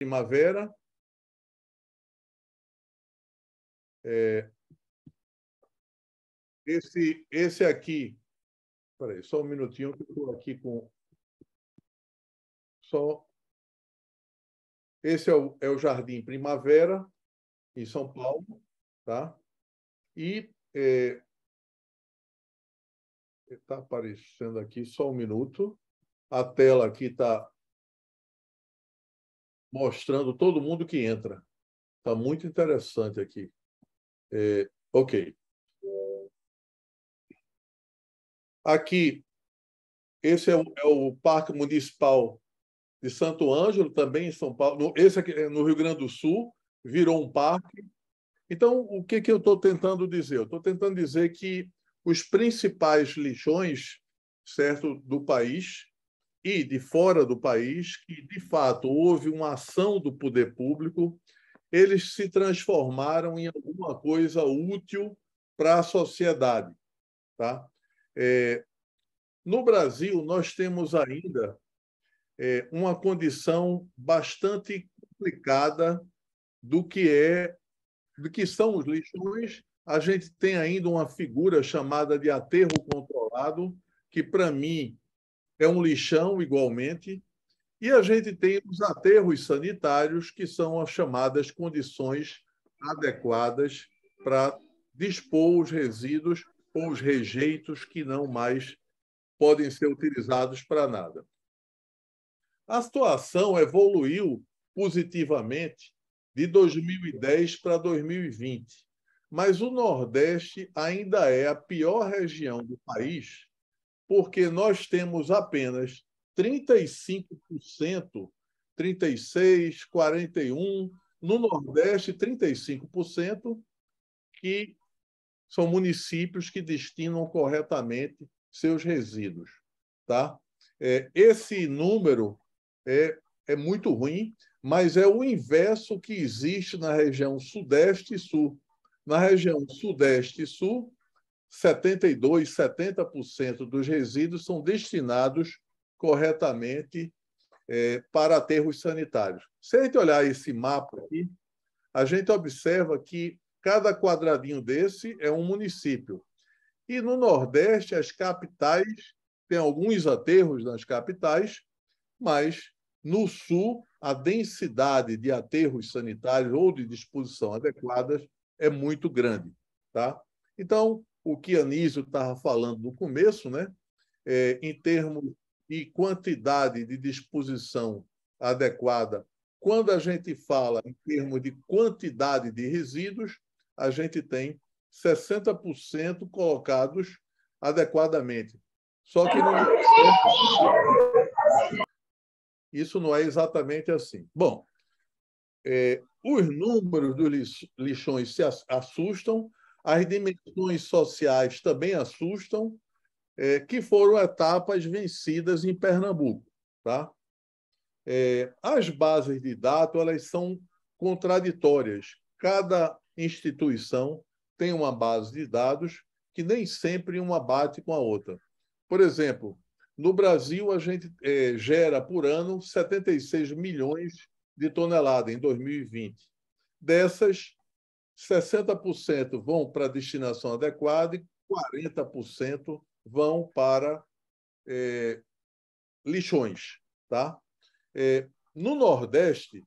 Primavera. Esse aqui... Espera aí, só um minutinho que eu estou aqui com... Esse é o Jardim Primavera, em São Paulo, tá? E está aparecendo aqui, só um minuto. A tela aqui está mostrando todo mundo que entra. Está muito interessante aqui. Ok. Aqui, esse é o Parque Municipal de Santo Ângelo, também em São Paulo. Esse aqui é no Rio Grande do Sul, virou um parque. Então, o que eu estou tentando dizer? Eu estou tentando dizer que os principais lixões, certo, do país e de fora do país, que de fato houve uma ação do poder público, eles se transformaram em alguma coisa útil para a sociedade, tá? No Brasil, nós temos ainda uma condição bastante complicada do que são os lixões. A gente tem ainda uma figura chamada de aterro controlado, que, para mim, é um lixão igualmente, e a gente tem os aterros sanitários, que são as chamadas condições adequadas para dispor os resíduos ou os rejeitos que não mais podem ser utilizados para nada. A situação evoluiu positivamente de 2010 para 2020, mas o Nordeste ainda é a pior região do país, porque nós temos apenas 35%, 36%, 41%, no Nordeste, 35%, que são municípios que destinam corretamente seus resíduos. Tá? Esse número é muito ruim, mas é o inverso que existe na região Sudeste e Sul. Na região Sudeste e Sul, 72%, 70% dos resíduos são destinados corretamente para aterros sanitários. Se a gente olhar esse mapa aqui, a gente observa que cada quadradinho desse é um município. E no Nordeste, as capitais, tem alguns aterros nas capitais, mas no Sul, a densidade de aterros sanitários ou de disposição adequadas é muito grande. Tá? Então, o que Anísio estava falando no começo, né? Em termos de quantidade de disposição adequada, quando a gente fala em termos de quantidade de resíduos, a gente tem 60% colocados adequadamente. Só que isso não é exatamente assim. Bom, os números dos lixões se assustam, as dimensões sociais também assustam, que foram etapas vencidas em Pernambuco. Tá? As bases de dados elas são contraditórias. Cada instituição tem uma base de dados que nem sempre uma bate com a outra. Por exemplo, no Brasil, a gente gera por ano 76 milhões de toneladas em 2020. Dessas, 60% vão para a destinação adequada e 40% vão para lixões. Tá? No Nordeste,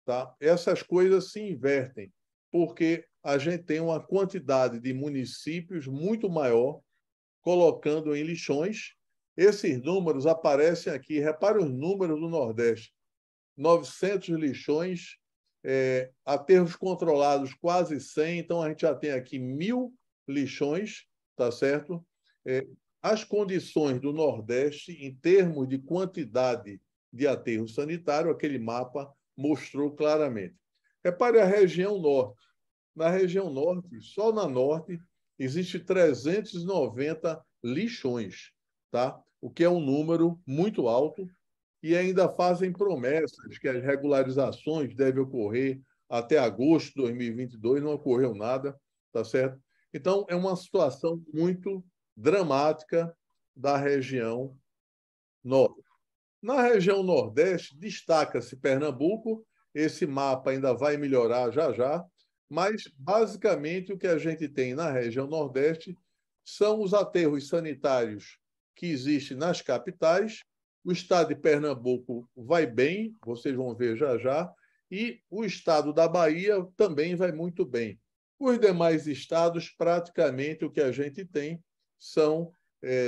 tá? Essas coisas se invertem, porque a gente tem uma quantidade de municípios muito maior colocando em lixões. Esses números aparecem aqui. Repare os números do Nordeste. 900 lixões, aterros controlados quase 100, então a gente já tem aqui 1.000 lixões, tá certo? As condições do Nordeste, em termos de quantidade de aterro sanitário, aquele mapa mostrou claramente. Repare a região norte. Na região norte, só na norte, existe 390 lixões, tá? O que é um número muito alto, e ainda fazem promessas que as regularizações devem ocorrer até agosto de 2022, não ocorreu nada, tá certo? Então, é uma situação muito dramática da região norte. Na região nordeste, destaca-se Pernambuco, esse mapa ainda vai melhorar já já, mas basicamente o que a gente tem na região Nordeste são os aterros sanitários que existem nas capitais. O estado de Pernambuco vai bem, vocês vão ver já já, e o estado da Bahia também vai muito bem. Os demais estados, praticamente o que a gente tem são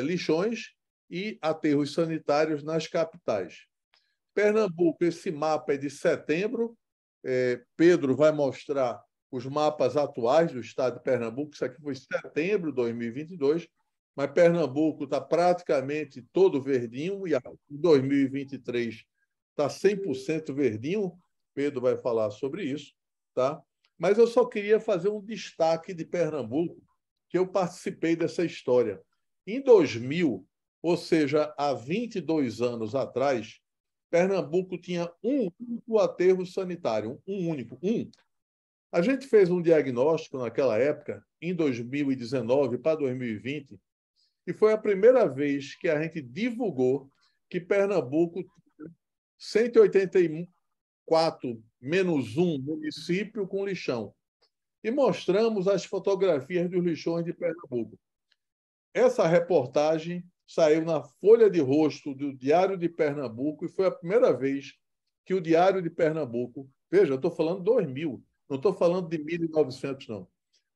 lixões e aterros sanitários nas capitais. Pernambuco, esse mapa é de setembro. Pedro vai mostrar os mapas atuais do estado de Pernambuco. Isso aqui foi setembro de 2022, mas Pernambuco está praticamente todo verdinho e em 2023 está 100% verdinho. Pedro vai falar sobre isso, tá? Mas eu só queria fazer um destaque de Pernambuco, que eu participei dessa história. Em 2000, ou seja, há 22 anos atrás, Pernambuco tinha um único aterro sanitário, um único, um. A gente fez um diagnóstico naquela época, em 2019 para 2020, e foi a primeira vez que a gente divulgou que Pernambuco tinha 184 menos um município com lixão. E mostramos as fotografias dos lixões de Pernambuco. Essa reportagem saiu na Folha de Rosto do Diário de Pernambuco e foi a primeira vez que o Diário de Pernambuco, veja, eu estou falando 2000, não estou falando de 1900, não.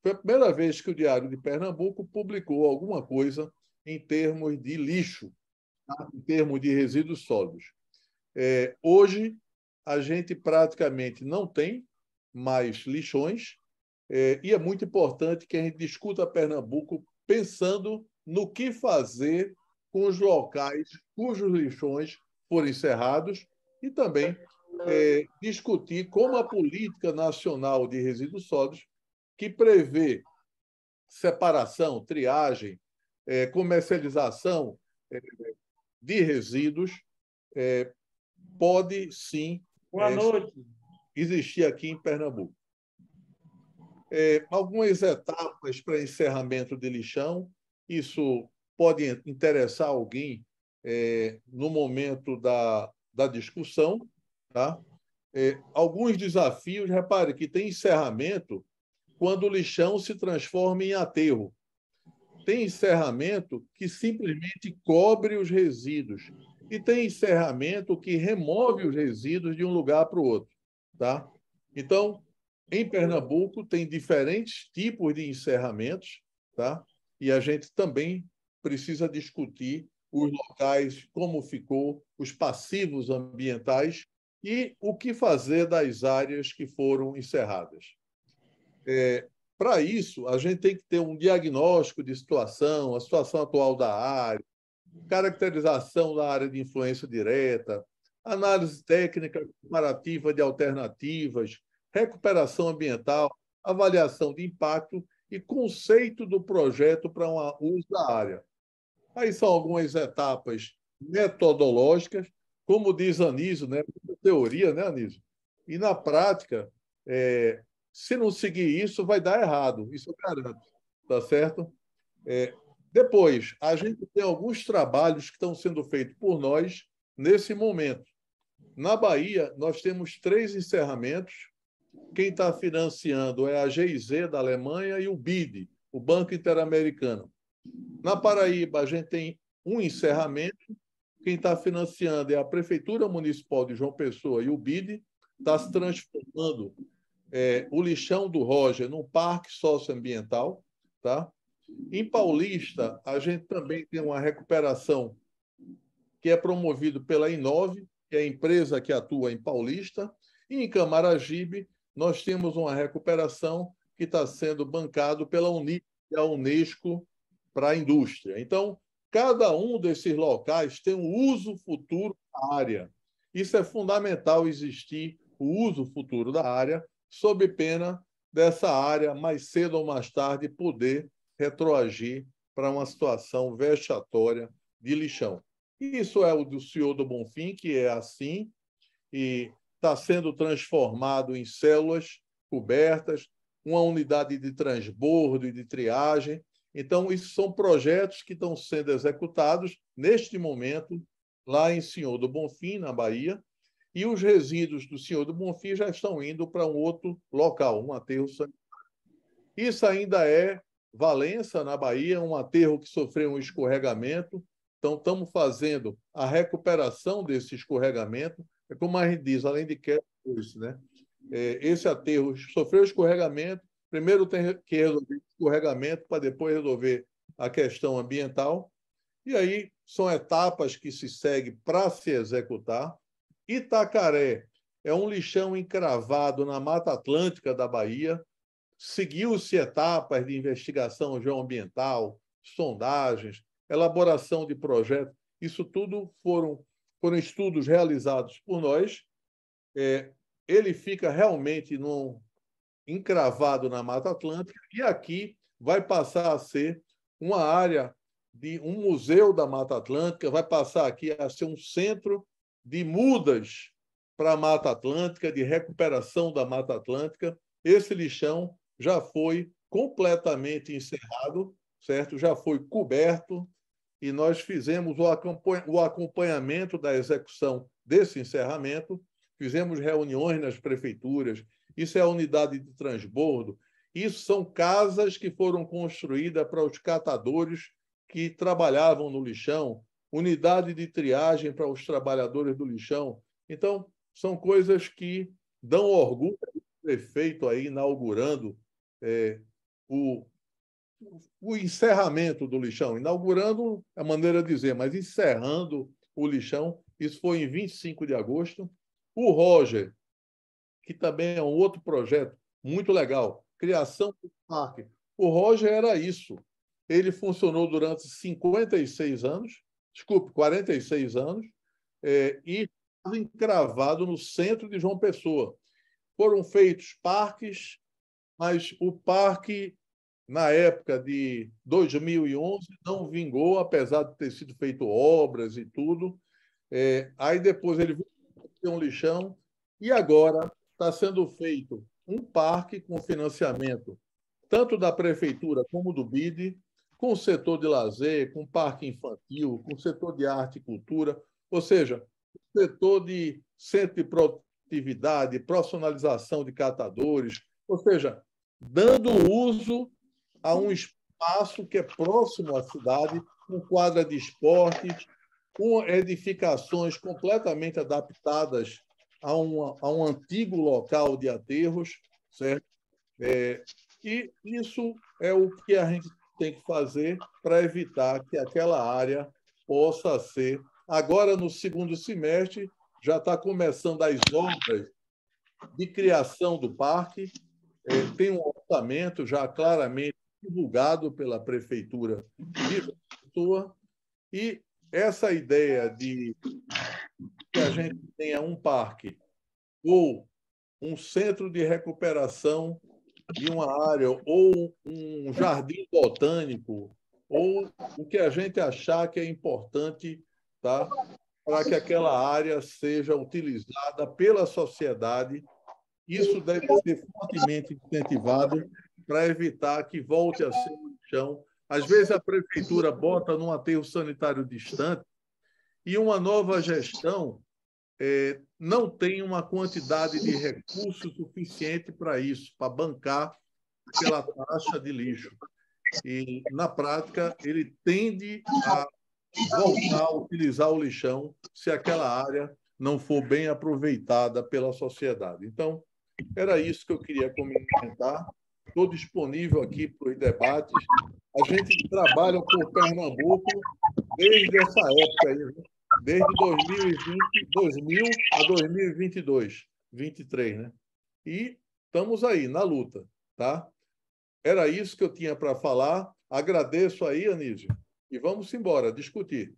Foi a primeira vez que o Diário de Pernambuco publicou alguma coisa em termos de lixo, tá? Em termos de resíduos sólidos. Hoje, a gente praticamente não tem mais lixões, e é muito importante que a gente discuta Pernambuco pensando no que fazer com os locais cujos lixões foram encerrados e também discutir como a política nacional de resíduos sólidos, que prevê separação, triagem, comercialização de resíduos, pode sim Boa noite. existir aqui em Pernambuco. Algumas etapas para encerramento de lixão, isso pode interessar alguém no momento da discussão, tá? Alguns desafios, repare que tem encerramento quando o lixão se transforma em aterro. Tem encerramento que simplesmente cobre os resíduos e tem encerramento que remove os resíduos de um lugar para o outro, tá? Então, em Pernambuco tem diferentes tipos de encerramentos, tá? E a gente também precisa discutir os locais, como ficou, os passivos ambientais e o que fazer das áreas que foram encerradas. Para isso, a gente tem que ter um diagnóstico de situação, a situação atual da área, caracterização da área de influência direta, análise técnica comparativa de alternativas, recuperação ambiental, avaliação de impacto e conceito do projeto para um uso da área. Aí são algumas etapas metodológicas, como diz Anísio, né? Teoria, né, Anísio? E na prática, se não seguir isso, vai dar errado, isso eu garanto, tá certo? Depois, a gente tem alguns trabalhos que estão sendo feitos por nós nesse momento. Na Bahia, nós temos 3 encerramentos. Quem está financiando é a GIZ da Alemanha e o BID, o Banco Interamericano. Na Paraíba, a gente tem um encerramento. Quem está financiando é a Prefeitura Municipal de João Pessoa e o BID. Está se transformando o lixão do Roger num parque socioambiental, tá? Em Paulista, a gente também tem uma recuperação que é promovida pela Inove, que é a empresa que atua em Paulista, e em Camaragibe nós temos uma recuperação que está sendo bancado pela Unip e a Unesco para a indústria. Então, cada um desses locais tem um uso futuro da área. Isso é fundamental existir o uso futuro da área, sob pena dessa área, mais cedo ou mais tarde, poder retroagir para uma situação vexatória de lixão. Isso é o do senhor do Bonfim, que é assim, e está sendo transformado em células cobertas, uma unidade de transbordo e de triagem. Então, isso são projetos que estão sendo executados neste momento, lá em Senhor do Bonfim, na Bahia, e os resíduos do Senhor do Bonfim já estão indo para um outro local, um aterro sanitário. Isso ainda é Valença, na Bahia, um aterro que sofreu um escorregamento. Então, estamos fazendo a recuperação desse escorregamento. É como a gente diz, além de queda, né? Esse aterro sofreu escorregamento, primeiro tem que resolver o escorregamento para depois resolver a questão ambiental. E aí são etapas que se seguem para se executar. Itacaré é um lixão encravado na Mata Atlântica da Bahia. Seguiu-se etapas de investigação geoambiental, sondagens, elaboração de projetos. Isso tudo foram estudos realizados por nós. Ele fica realmente encravado na Mata Atlântica e aqui vai passar a ser uma área de um museu da Mata Atlântica, vai passar aqui a ser um centro de mudas para a Mata Atlântica, de recuperação da Mata Atlântica. Esse lixão já foi completamente encerrado, certo? Já foi coberto e nós fizemos o acompanhamento da execução desse encerramento, fizemos reuniões nas prefeituras, isso é a unidade de transbordo, isso são casas que foram construídas para os catadores que trabalhavam no lixão, unidade de triagem para os trabalhadores do lixão. Então, são coisas que dão orgulho do prefeito aí inaugurando o encerramento do lixão. Inaugurando a maneira de dizer, mas encerrando o lixão. Isso foi em 25 de agosto. O Roger, que também é um outro projeto muito legal, criação do parque. O Roger era isso. Ele funcionou durante 56 anos, desculpe, 46 anos, e estava encravado no centro de João Pessoa. Foram feitos parques, mas o parque, na época de 2011, não vingou, apesar de ter sido feito obras e tudo. Aí depois ele viu um lixão e agora está sendo feito um parque com financiamento tanto da prefeitura como do BID, com o setor de lazer, com parque infantil, com o setor de arte e cultura, ou seja, o setor de centro de produtividade, profissionalização de catadores, ou seja, dando uso a um espaço que é próximo à cidade, com quadra de esportes, com edificações completamente adaptadas a um antigo local de aterros, certo? E isso é o que a gente tem que fazer para evitar que aquela área possa ser. Agora, no segundo semestre, já está começando as obras de criação do parque, tem um orçamento já claramente divulgado pela Prefeitura de João Pessoa, e essa ideia de que a gente tenha um parque ou um centro de recuperação de uma área, ou um jardim botânico, ou o que a gente achar que é importante, tá? Para que aquela área seja utilizada pela sociedade. Isso deve ser fortemente incentivado para evitar que volte a ser um lixão. Às vezes a prefeitura bota num aterro sanitário distante e uma nova gestão não tem uma quantidade de recursos suficiente para isso, para bancar aquela taxa de lixo. E, na prática, ele tende a voltar a utilizar o lixão se aquela área não for bem aproveitada pela sociedade. Então, era isso que eu queria comentar. Estou disponível aqui para os debates. A gente trabalha por Pernambuco desde essa época aí, desde 2020 a 2022, 23, né? E estamos aí, na luta, tá? Era isso que eu tinha para falar. Agradeço aí, Anísio, e vamos embora discutir.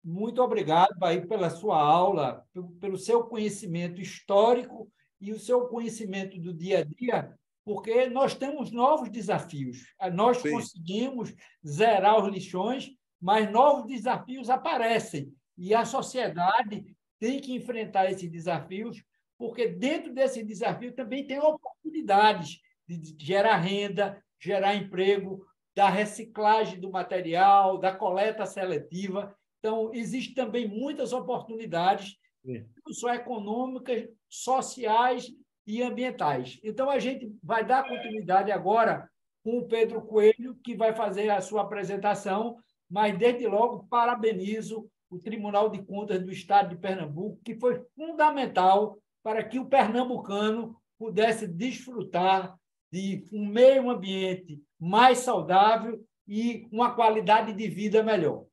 Muito obrigado, Bahia, pela sua aula, pelo seu conhecimento histórico e o seu conhecimento do dia a dia, porque nós temos novos desafios. Nós Sim. conseguimos zerar os lixões, mas novos desafios aparecem. E a sociedade tem que enfrentar esses desafios, porque dentro desse desafio também tem oportunidades de gerar renda, gerar emprego, da reciclagem do material, da coleta seletiva. Então, existem também muitas oportunidades, não só econômicas, sociais e ambientais. Então, a gente vai dar continuidade agora com o Pedro Coelho, que vai fazer a sua apresentação, mas, desde logo, parabenizo o Tribunal de Contas do Estado de Pernambuco, que foi fundamental para que o pernambucano pudesse desfrutar de um meio ambiente mais saudável e uma qualidade de vida melhor.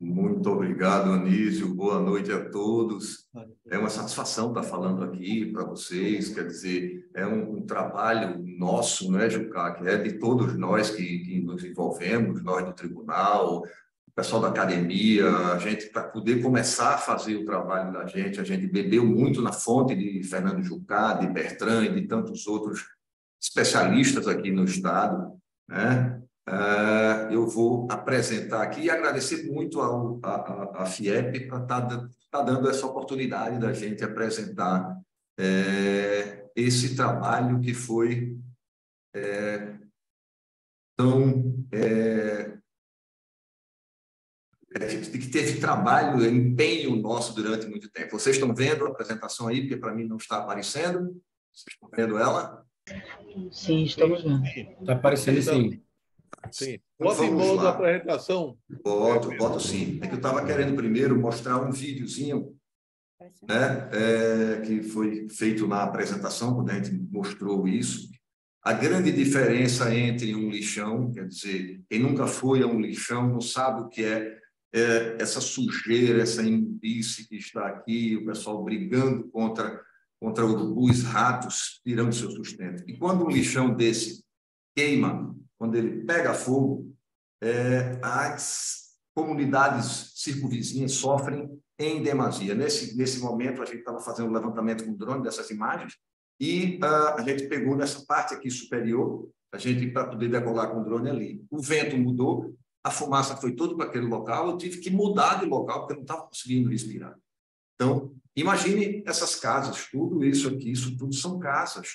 Muito obrigado, Anísio. Boa noite a todos. É uma satisfação estar falando aqui para vocês. Quer dizer, é um trabalho nosso, não é, Jucá? Que é de todos nós que nos envolvemos, nós do tribunal, o pessoal da academia, a gente, para poder começar a fazer o trabalho da gente, a gente bebeu muito na fonte de Fernando Jucá, de Bertrand e de tantos outros especialistas aqui no Estado, né? Eu vou apresentar aqui e agradecer muito à FIEP para estar dando essa oportunidade da gente apresentar esse trabalho que foi que teve trabalho, empenho nosso durante muito tempo. Vocês estão vendo a apresentação aí, porque para mim não está aparecendo? Vocês estão vendo ela? Sim, estamos vendo. Está aparecendo sim. Sim. Bota em modo da apresentação. Boto sim. É que eu estava querendo primeiro mostrar um videozinho, né, que foi feito na apresentação, quando a gente mostrou isso. A grande diferença entre um lixão, quer dizer, quem nunca foi a um lixão não sabe o que é essa sujeira, essa imundície que está aqui, o pessoal brigando contra urubus, ratos, tirando seu sustento. E quando um lixão desse queima, quando ele pega fogo, as comunidades circunvizinhas sofrem em demasia. Nesse momento, a gente estava fazendo um levantamento com drone dessas imagens e a gente pegou nessa parte aqui superior, a gente para poder decolar com o drone ali. O vento mudou, a fumaça foi toda para aquele local, eu tive que mudar de local porque eu não estava conseguindo respirar. Então, imagine essas casas, tudo isso aqui, isso tudo são casas,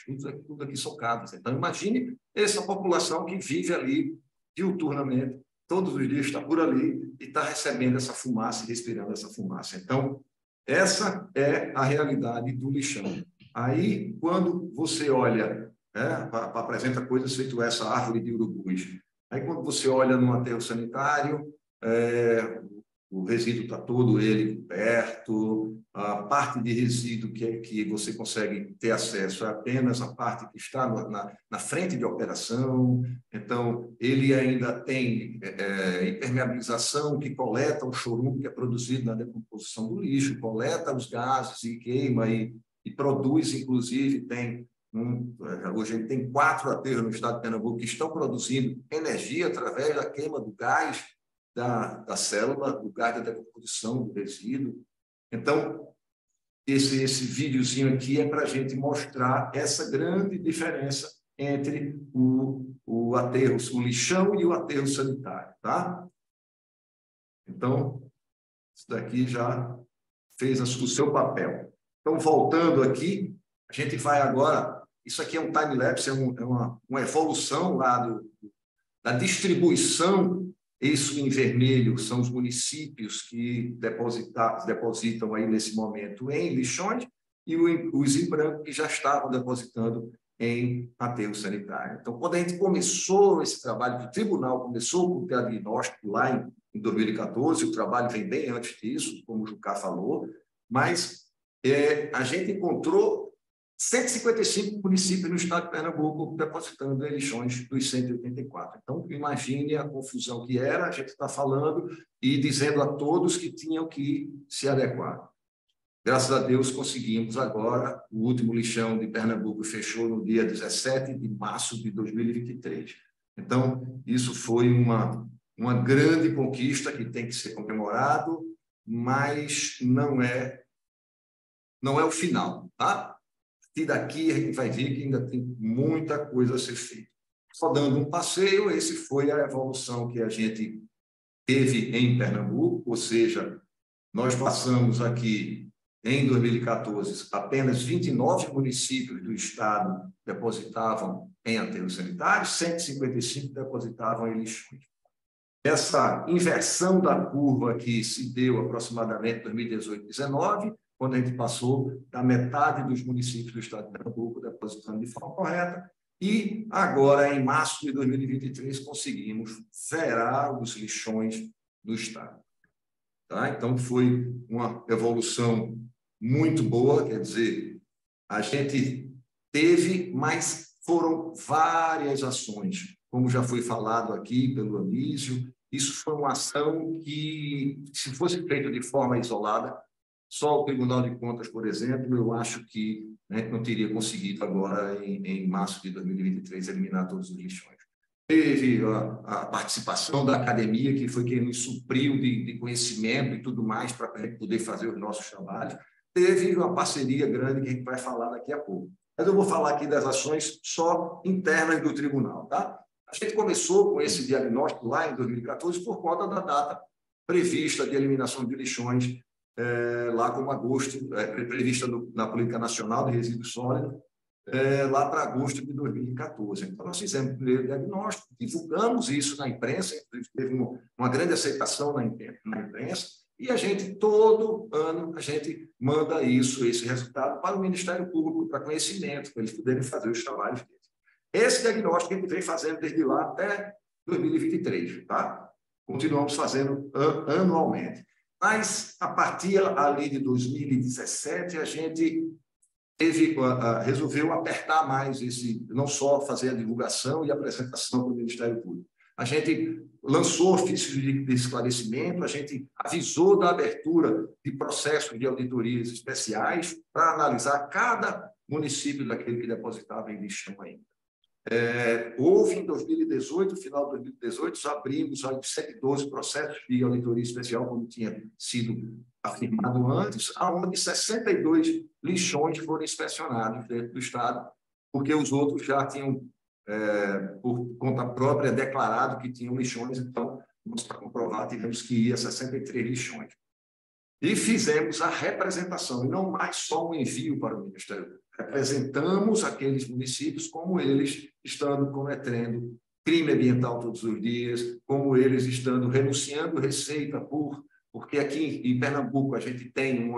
tudo aqui são casas. Então, imagine essa população que vive ali diuturnamente, todos os dias está por ali e está recebendo essa fumaça e respirando essa fumaça. Então, essa é a realidade do lixão. Aí, quando você olha, apresenta coisas feito essa árvore de urubus, aí quando você olha no aterro sanitário, o resíduo está todo ele coberto, a parte de resíduo que você consegue ter acesso é apenas a parte que está na frente de operação, então ele ainda tem impermeabilização que coleta o chorume que é produzido na decomposição do lixo, coleta os gases e queima e produz, inclusive, hoje a gente tem 4 aterros no estado de Pernambuco que estão produzindo energia através da queima do gás da célula, do gás da decomposição do resíduo. Então, esse videozinho aqui é para a gente mostrar essa grande diferença entre o aterro, o lixão e o aterro sanitário, tá? Então, isso daqui já fez o seu papel. Então, voltando aqui, a gente vai agora... Isso aqui é um time-lapse, é uma evolução lá da distribuição. Isso em vermelho são os municípios que depositam aí nesse momento em lixões e os em branco que já estavam depositando em aterro sanitário. Então, quando a gente começou esse trabalho, o tribunal começou com o diagnóstico lá em 2014, o trabalho vem bem antes disso, como o Jucá falou, mas a gente encontrou 155 municípios no estado de Pernambuco depositando em lixões dos 184. Então, imagine a confusão que era, a gente está falando e dizendo a todos que tinham que se adequar. Graças a Deus, conseguimos agora. O último lixão de Pernambuco fechou no dia 17 de março de 2023. Então, isso foi uma grande conquista que tem que ser comemorado, mas não é o final, tá? E daqui a gente vai ver que ainda tem muita coisa a ser feita. Só dando um passeio, esse foi a evolução que a gente teve em Pernambuco, ou seja, nós passamos aqui, em 2014, apenas 29 municípios do estado depositavam em aterros sanitários, 155 depositavam em lixões. essa inversão da curva que se deu aproximadamente em 2018 e 2019, quando a gente passou da metade dos municípios do estado de Pernambuco depositando de forma correta, e agora, em março de 2023, conseguimos zerar os lixões do estado. Tá? Então, foi uma evolução muito boa, quer dizer, a gente teve, mas foram várias ações, como já foi falado aqui pelo Anísio. Isso foi uma ação que, se fosse feita de forma isolada, só o Tribunal de Contas, por exemplo, eu acho que, né, não teria conseguido agora, em março de 2023, eliminar todos os lixões. Teve a participação da academia, que foi quem nos supriu de conhecimento e tudo mais para a gente poder fazer os nossos trabalhos. Teve uma parceria grande que a gente vai falar daqui a pouco. Mas eu vou falar aqui das ações só internas do tribunal. Tá? A gente começou com esse diagnóstico lá em 2014 por conta da data prevista de eliminação de lixões, lá como agosto, prevista na Política Nacional de Resíduos Sólidos, lá para agosto de 2014. Então, nós fizemos o primeiro diagnóstico, divulgamos isso na imprensa, teve uma grande aceitação na imprensa, e a gente, todo ano, a gente manda esse resultado para o Ministério Público, para conhecimento, para eles poderem fazer os trabalhos deles. Esse diagnóstico a gente vem fazendo desde lá até 2023, tá? Continuamos fazendo anualmente. Mas, a partir ali de 2017, a gente resolveu apertar mais não só fazer a divulgação e a apresentação para o Ministério Público. A gente lançou ofícios de esclarecimento, a gente avisou da abertura de processos de auditorias especiais para analisar cada município daquele que depositava em lixão ainda. Houve, em 2018, no final de 2018, abrimos 112 processos de auditoria especial, como tinha sido afirmado antes, onde 62 lixões foram inspecionados dentro do Estado, porque os outros já tinham, por conta própria, declarado que tinham lixões, então, nós, para comprovar, tivemos que ir a 63 lixões. E fizemos a representação, e não mais só um envio para o Ministério Público. Representamos aqueles municípios como eles estando cometendo crime ambiental todos os dias, como eles estando renunciando receita porque aqui em Pernambuco a gente tem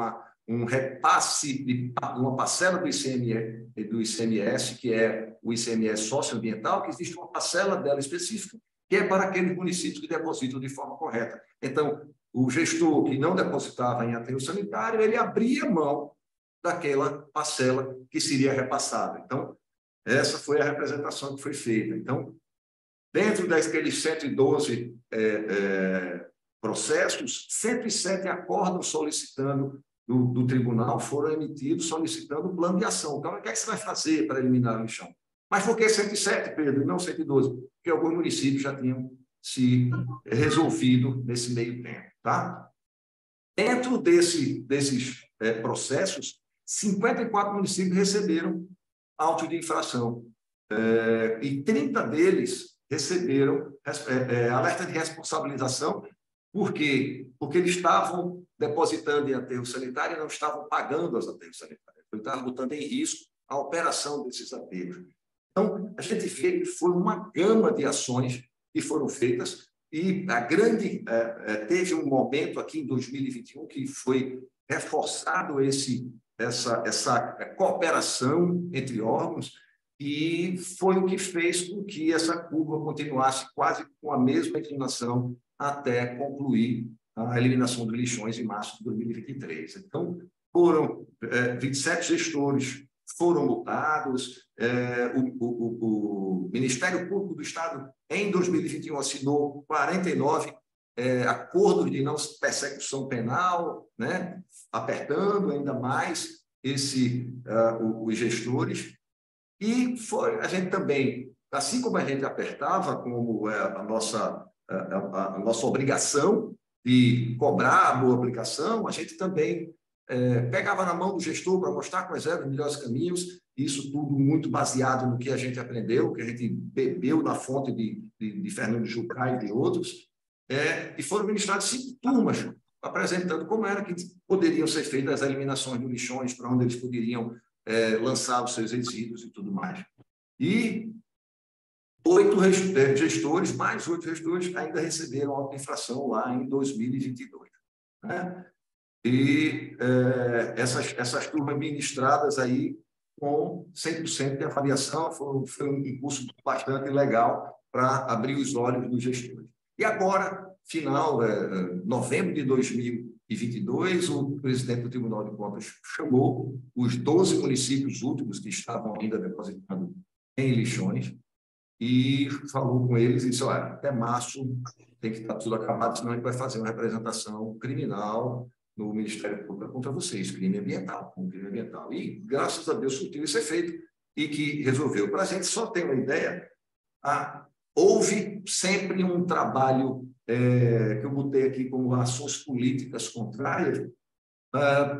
um repasse de uma parcela do ICMS, que é o ICMS socioambiental, que existe uma parcela dela específica, que é para aqueles municípios que depositam de forma correta. Então, o gestor que não depositava em aterro sanitário, ele abria mão daquela parcela que seria repassada. Então, essa foi a representação que foi feita. Então, dentro daqueles 112 processos, 107 acordos solicitando do tribunal foram emitidos solicitando o plano de ação. Então, o que é que você vai fazer para eliminar o lixão? Mas por que 107, Pedro, e não 112? Porque alguns municípios já tinham se resolvido nesse meio tempo. Tá? Dentro desses processos, 54 municípios receberam auto de infração e 30 deles receberam alerta de responsabilização. Por quê? Porque eles estavam depositando em aterro sanitário e não estavam pagando os aterros sanitários. Então, estavam botando em risco a operação desses aterros. Então, a gente vê que foi uma gama de ações que foram feitas e teve um momento aqui em 2021 que foi reforçado essa cooperação entre órgãos e foi o que fez com que essa curva continuasse quase com a mesma inclinação até concluir a eliminação de lixões em março de 2023. Então, foram 27 gestores foram multados, o Ministério Público do Estado, em 2021, assinou 49 acordos de não persecução penal, né, apertando ainda mais os gestores. E a gente também, assim como a gente apertava, como a nossa obrigação de cobrar a boa aplicação, a gente também pegava na mão do gestor para mostrar quais eram os melhores caminhos, isso tudo muito baseado no que a gente aprendeu, que a gente bebeu na fonte de Fernando Jucá e de outros, e foram ministradas 5 turmas, apresentando como era que poderiam ser feitas as eliminações de lixões, para onde eles poderiam lançar os seus resíduos e tudo mais. E 8 gestores, mais 8 gestores, ainda receberam autoinfração lá em 2022. Né? E essas turmas ministradas aí com 100% de avaliação, foi um curso bastante legal para abrir os olhos dos gestores. E agora, novembro de 2022, o presidente do Tribunal de Contas chamou os 12 municípios últimos que estavam ainda depositando em lixões e falou com eles e disse, olha, até março tem que estar tudo acabado, senão a gente vai fazer uma representação criminal no Ministério Público contra vocês, crime ambiental. E, graças a Deus, surtiu esse efeito e que resolveu. Para a gente só ter uma ideia, houve sempre um trabalho que eu botei aqui como ações políticas contrárias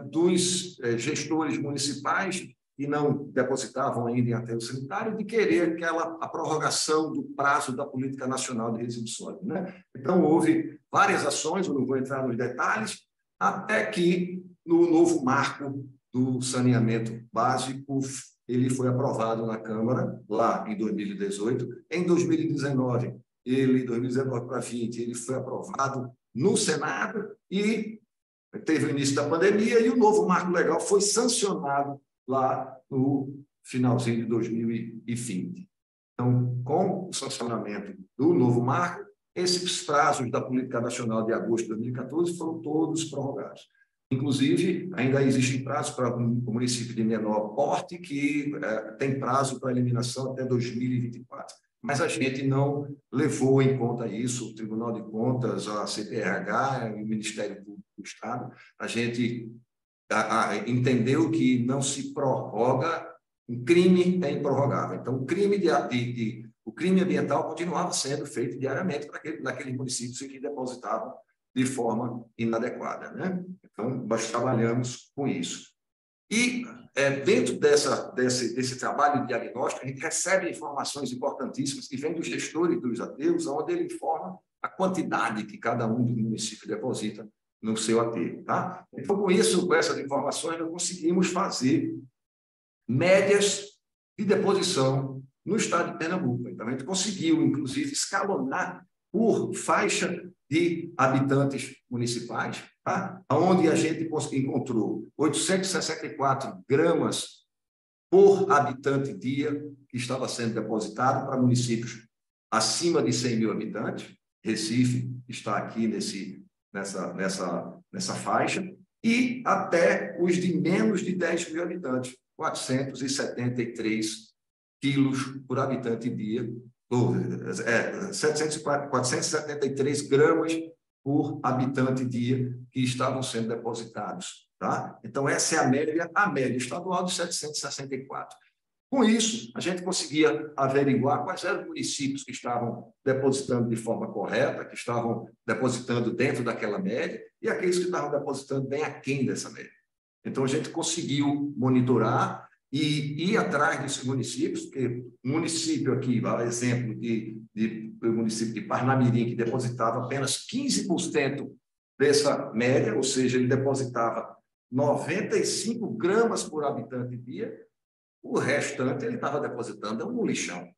dos gestores municipais que não depositavam ainda em aterro sanitário, de querer a prorrogação do prazo da Política Nacional de Resíduos Sólidos. Né? Então, houve várias ações, eu não vou entrar nos detalhes, até que, no novo marco do saneamento básico, ele foi aprovado na Câmara, lá em 2018. Em 2019 para 2020, ele foi aprovado no Senado e teve o início da pandemia e o novo marco legal foi sancionado lá no finalzinho de 2020. Então, com o sancionamento do novo marco, esses prazos da Política Nacional de agosto de 2014 foram todos prorrogados. Inclusive, ainda existem prazos para o município de menor porte, que tem prazo para eliminação até 2024. Mas a gente não levou em conta isso, o Tribunal de Contas, a CPRH, o Ministério Público do Estado. A gente entendeu que não se prorroga, um crime é improrrogável. Então, o crime ambiental continuava sendo feito diariamente naqueles municípios que depositavam de forma inadequada. Né? Então, nós trabalhamos com isso. E, dentro desse trabalho de diagnóstico, a gente recebe informações importantíssimas que vêm dos gestores dos aterros, onde ele informa a quantidade que cada um dos municípios deposita no seu aterro. Tá? Então, com essas informações, nós conseguimos fazer médias de deposição no estado de Pernambuco. Então, a gente conseguiu, inclusive, escalonar por faixa de habitantes municipais, tá? Onde a gente encontrou 864 gramas por habitante dia que estava sendo depositado para municípios acima de 100 mil habitantes. Recife está aqui nessa faixa, e até os de menos de 10 mil habitantes, 473 quilos por habitante dia, 473 gramas por habitante dia que estavam sendo depositados. Tá? Então, essa é a média estadual de 764. Com isso, a gente conseguia averiguar quais eram os municípios que estavam depositando de forma correta, que estavam depositando dentro daquela média, e aqueles que estavam depositando bem aquém dessa média. Então, a gente conseguiu monitorar e ir atrás desses municípios, porque o município aqui, exemplo do município de Parnamirim, que depositava apenas 15% dessa média, ou seja, ele depositava 95 gramas por habitante dia, o restante ele estava depositando no lixão.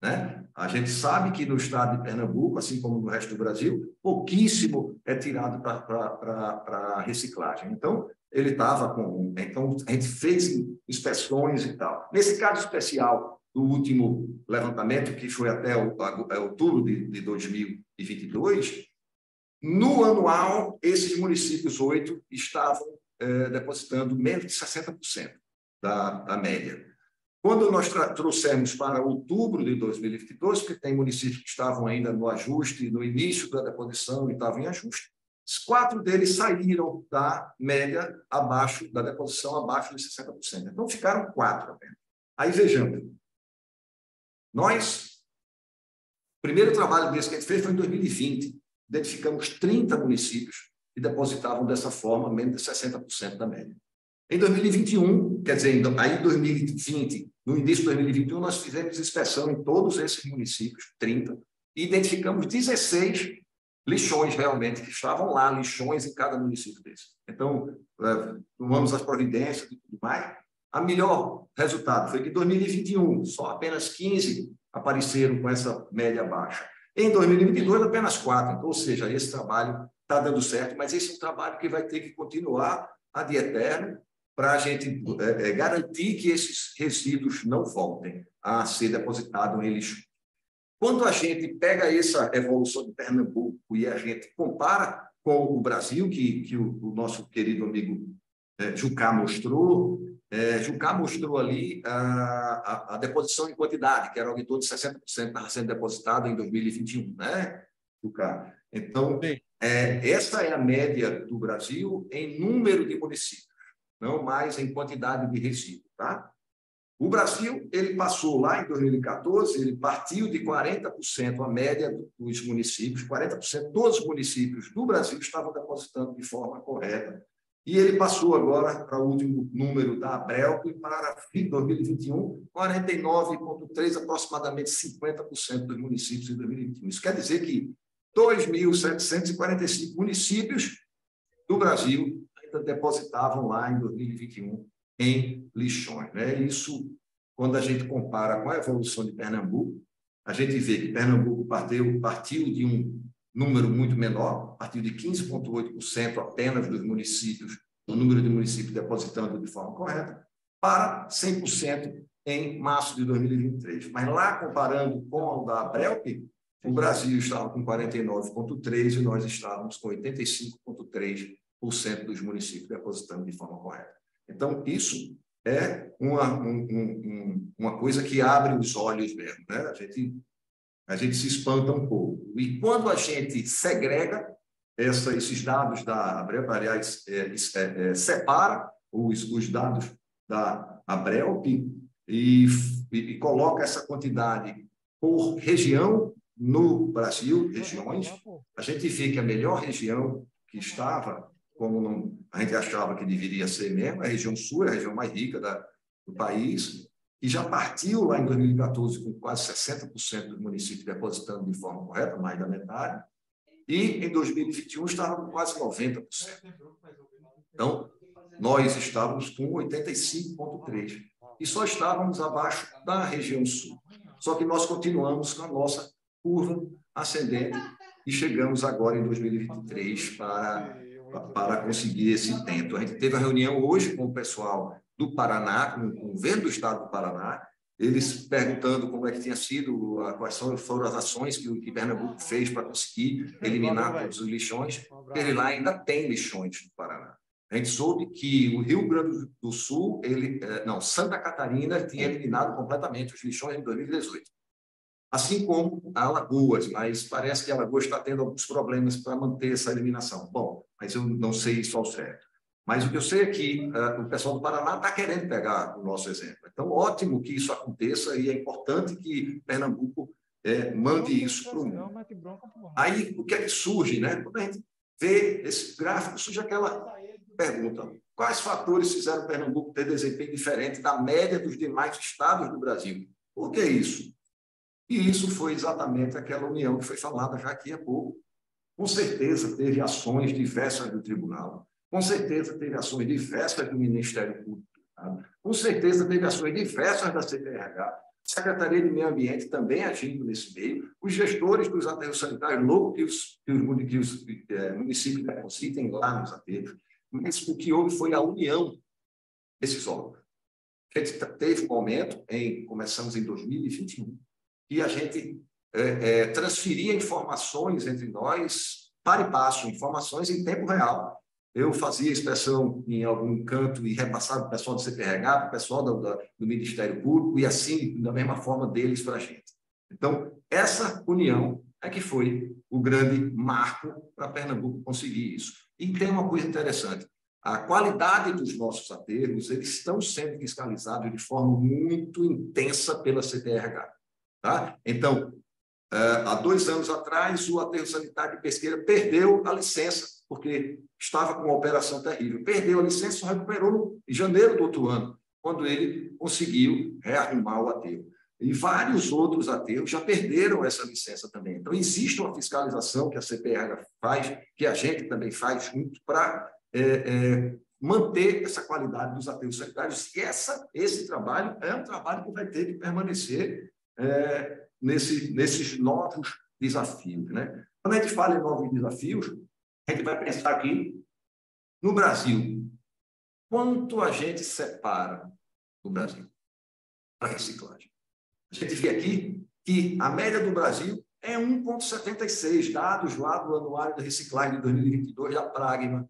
Né? A gente sabe que no estado de Pernambuco, assim como no resto do Brasil, pouquíssimo é tirado para reciclagem. Então, ele estava com... Então, a gente fez inspeções e tal. Nesse caso especial do último levantamento, que foi até outubro de 2022, no anual, esses municípios 8 estavam depositando menos de 60% da média. Quando nós trouxemos para outubro de 2022, porque tem municípios que estavam ainda no ajuste, no início da deposição e estavam em ajuste, os 4 deles saíram da média abaixo, da deposição abaixo de 60%. Então, ficaram 4 apenas. Aí, vejamos. O primeiro trabalho desse que a gente fez foi em 2020. Identificamos 30 municípios que depositavam dessa forma menos de 60% da média. Em 2021, quer dizer, aí em 2020, no início de 2021, nós fizemos inspeção em todos esses municípios, 30, e identificamos 16 lixões realmente que estavam lá, lixões em cada município desse. Então, tomamos as providências e tudo mais, a melhor resultado foi que em 2021, só apenas 15 apareceram com essa média baixa. Em 2022, apenas 4. Então, ou seja, esse trabalho está dando certo, mas esse é um trabalho que vai ter que continuar ad eterno para a gente garantir que esses resíduos não voltem a ser depositados em lixo. Quando a gente pega essa evolução de Pernambuco e a gente compara com o Brasil, que o nosso querido amigo Jucá mostrou, Jucá mostrou ali a deposição em quantidade, que era em torno de 60% estava sendo depositado em 2021, né, Jucá? Então, essa é a média do Brasil em número de municípios, não mais em quantidade de resíduo, tá? O Brasil, ele passou lá em 2014, ele partiu de 40% a média dos municípios, 40% todos os municípios do Brasil estavam depositando de forma correta. E ele passou agora para o último número da Abrelp para 2021, 49,3%, aproximadamente 50% dos municípios em 2021. Isso quer dizer que 2.745 municípios do Brasil ainda depositavam lá em 2021 em lixões, né? Isso, quando a gente compara com a evolução de Pernambuco, a gente vê que Pernambuco partiu de um número muito menor, partiu de 15,8% apenas dos municípios, o número de municípios depositando de forma correta, para 100% em março de 2023. Mas lá, comparando com o da Abrelp, o Brasil estava com 49,3% e nós estávamos com 85,3% dos municípios depositando de forma correta. Então, isso é uma coisa que abre os olhos mesmo, né? A gente se espanta um pouco. E quando a gente segrega esses dados da Abrelp, aliás, separa os dados da Abrelp e coloca essa quantidade por região no Brasil, regiões, a gente vê que a melhor região que estava, como a gente achava que deveria ser mesmo, a região sul, a região mais rica do país, e já partiu lá em 2014 com quase 60% dos municípios depositando de forma correta, mais da metade, e em 2021 estava com quase 90%. Então, nós estávamos com 85,3%, e só estávamos abaixo da região sul. Só que nós continuamos com a nossa curva ascendente e chegamos agora em 2023 para conseguir esse intento. A gente teve a reunião hoje com o pessoal do Paraná, com o governo do estado do Paraná, eles perguntando como é que tinha sido, quais foram as ações que Pernambuco fez para conseguir eliminar todos os lixões, porque ele lá ainda tem lixões no Paraná. A gente soube que o Rio Grande do Sul, Santa Catarina tinha eliminado completamente os lixões em 2018. Assim como Alagoas, mas parece que Alagoas está tendo alguns problemas para manter essa eliminação. Bom, mas eu não sei isso ao certo. Mas o que eu sei é que o pessoal do Paraná está querendo pegar o nosso exemplo. Então, ótimo que isso aconteça e é importante que Pernambuco mande isso para o mundo. Aí, o que é que surge, né? Quando a gente vê esse gráfico, surge aquela pergunta: quais fatores fizeram Pernambuco ter desempenho diferente da média dos demais estados do Brasil? Por que isso? E isso foi exatamente aquela união que foi falada já aqui há pouco. Com certeza teve ações diversas do tribunal, com certeza teve ações diversas do Ministério Público, com certeza teve ações diversas da CPRH, Secretaria de Meio Ambiente também agindo nesse meio, os gestores dos aterros sanitários, louco que os municípios depositem lá nos aterros. Mas o que houve foi a união desses órgãos. A gente teve um momento, começamos em 2021, e a gente transferia informações entre nós, para e passo, informações em tempo real. Eu fazia inspeção em algum canto e repassava para o pessoal do CPRH, para o pessoal do Ministério Público, e assim, da mesma forma deles para a gente. Então, essa união é que foi o grande marco para Pernambuco conseguir isso. E tem uma coisa interessante: a qualidade dos nossos aterros, eles estão sendo fiscalizados de forma muito intensa pela CPRH. Tá? Então, há 2 anos atrás, o aterro sanitário de Pesqueira perdeu a licença, porque estava com uma operação terrível. Perdeu a licença, só recuperou em janeiro do outro ano, quando ele conseguiu rearrumar o aterro. E vários outros aterros já perderam essa licença também. Então, existe uma fiscalização que a CPRH faz, que a gente também faz junto, para manter essa qualidade dos aterros sanitários. E esse trabalho é um trabalho que vai ter que permanecer nesses novos desafios, né? Quando a gente fala em novos desafios, a gente vai pensar aqui no Brasil. Quanto a gente separa no Brasil para reciclagem? A gente vê aqui que a média do Brasil é 1,76, dados lá do Anuário da Reciclagem de 2022 da Pragma.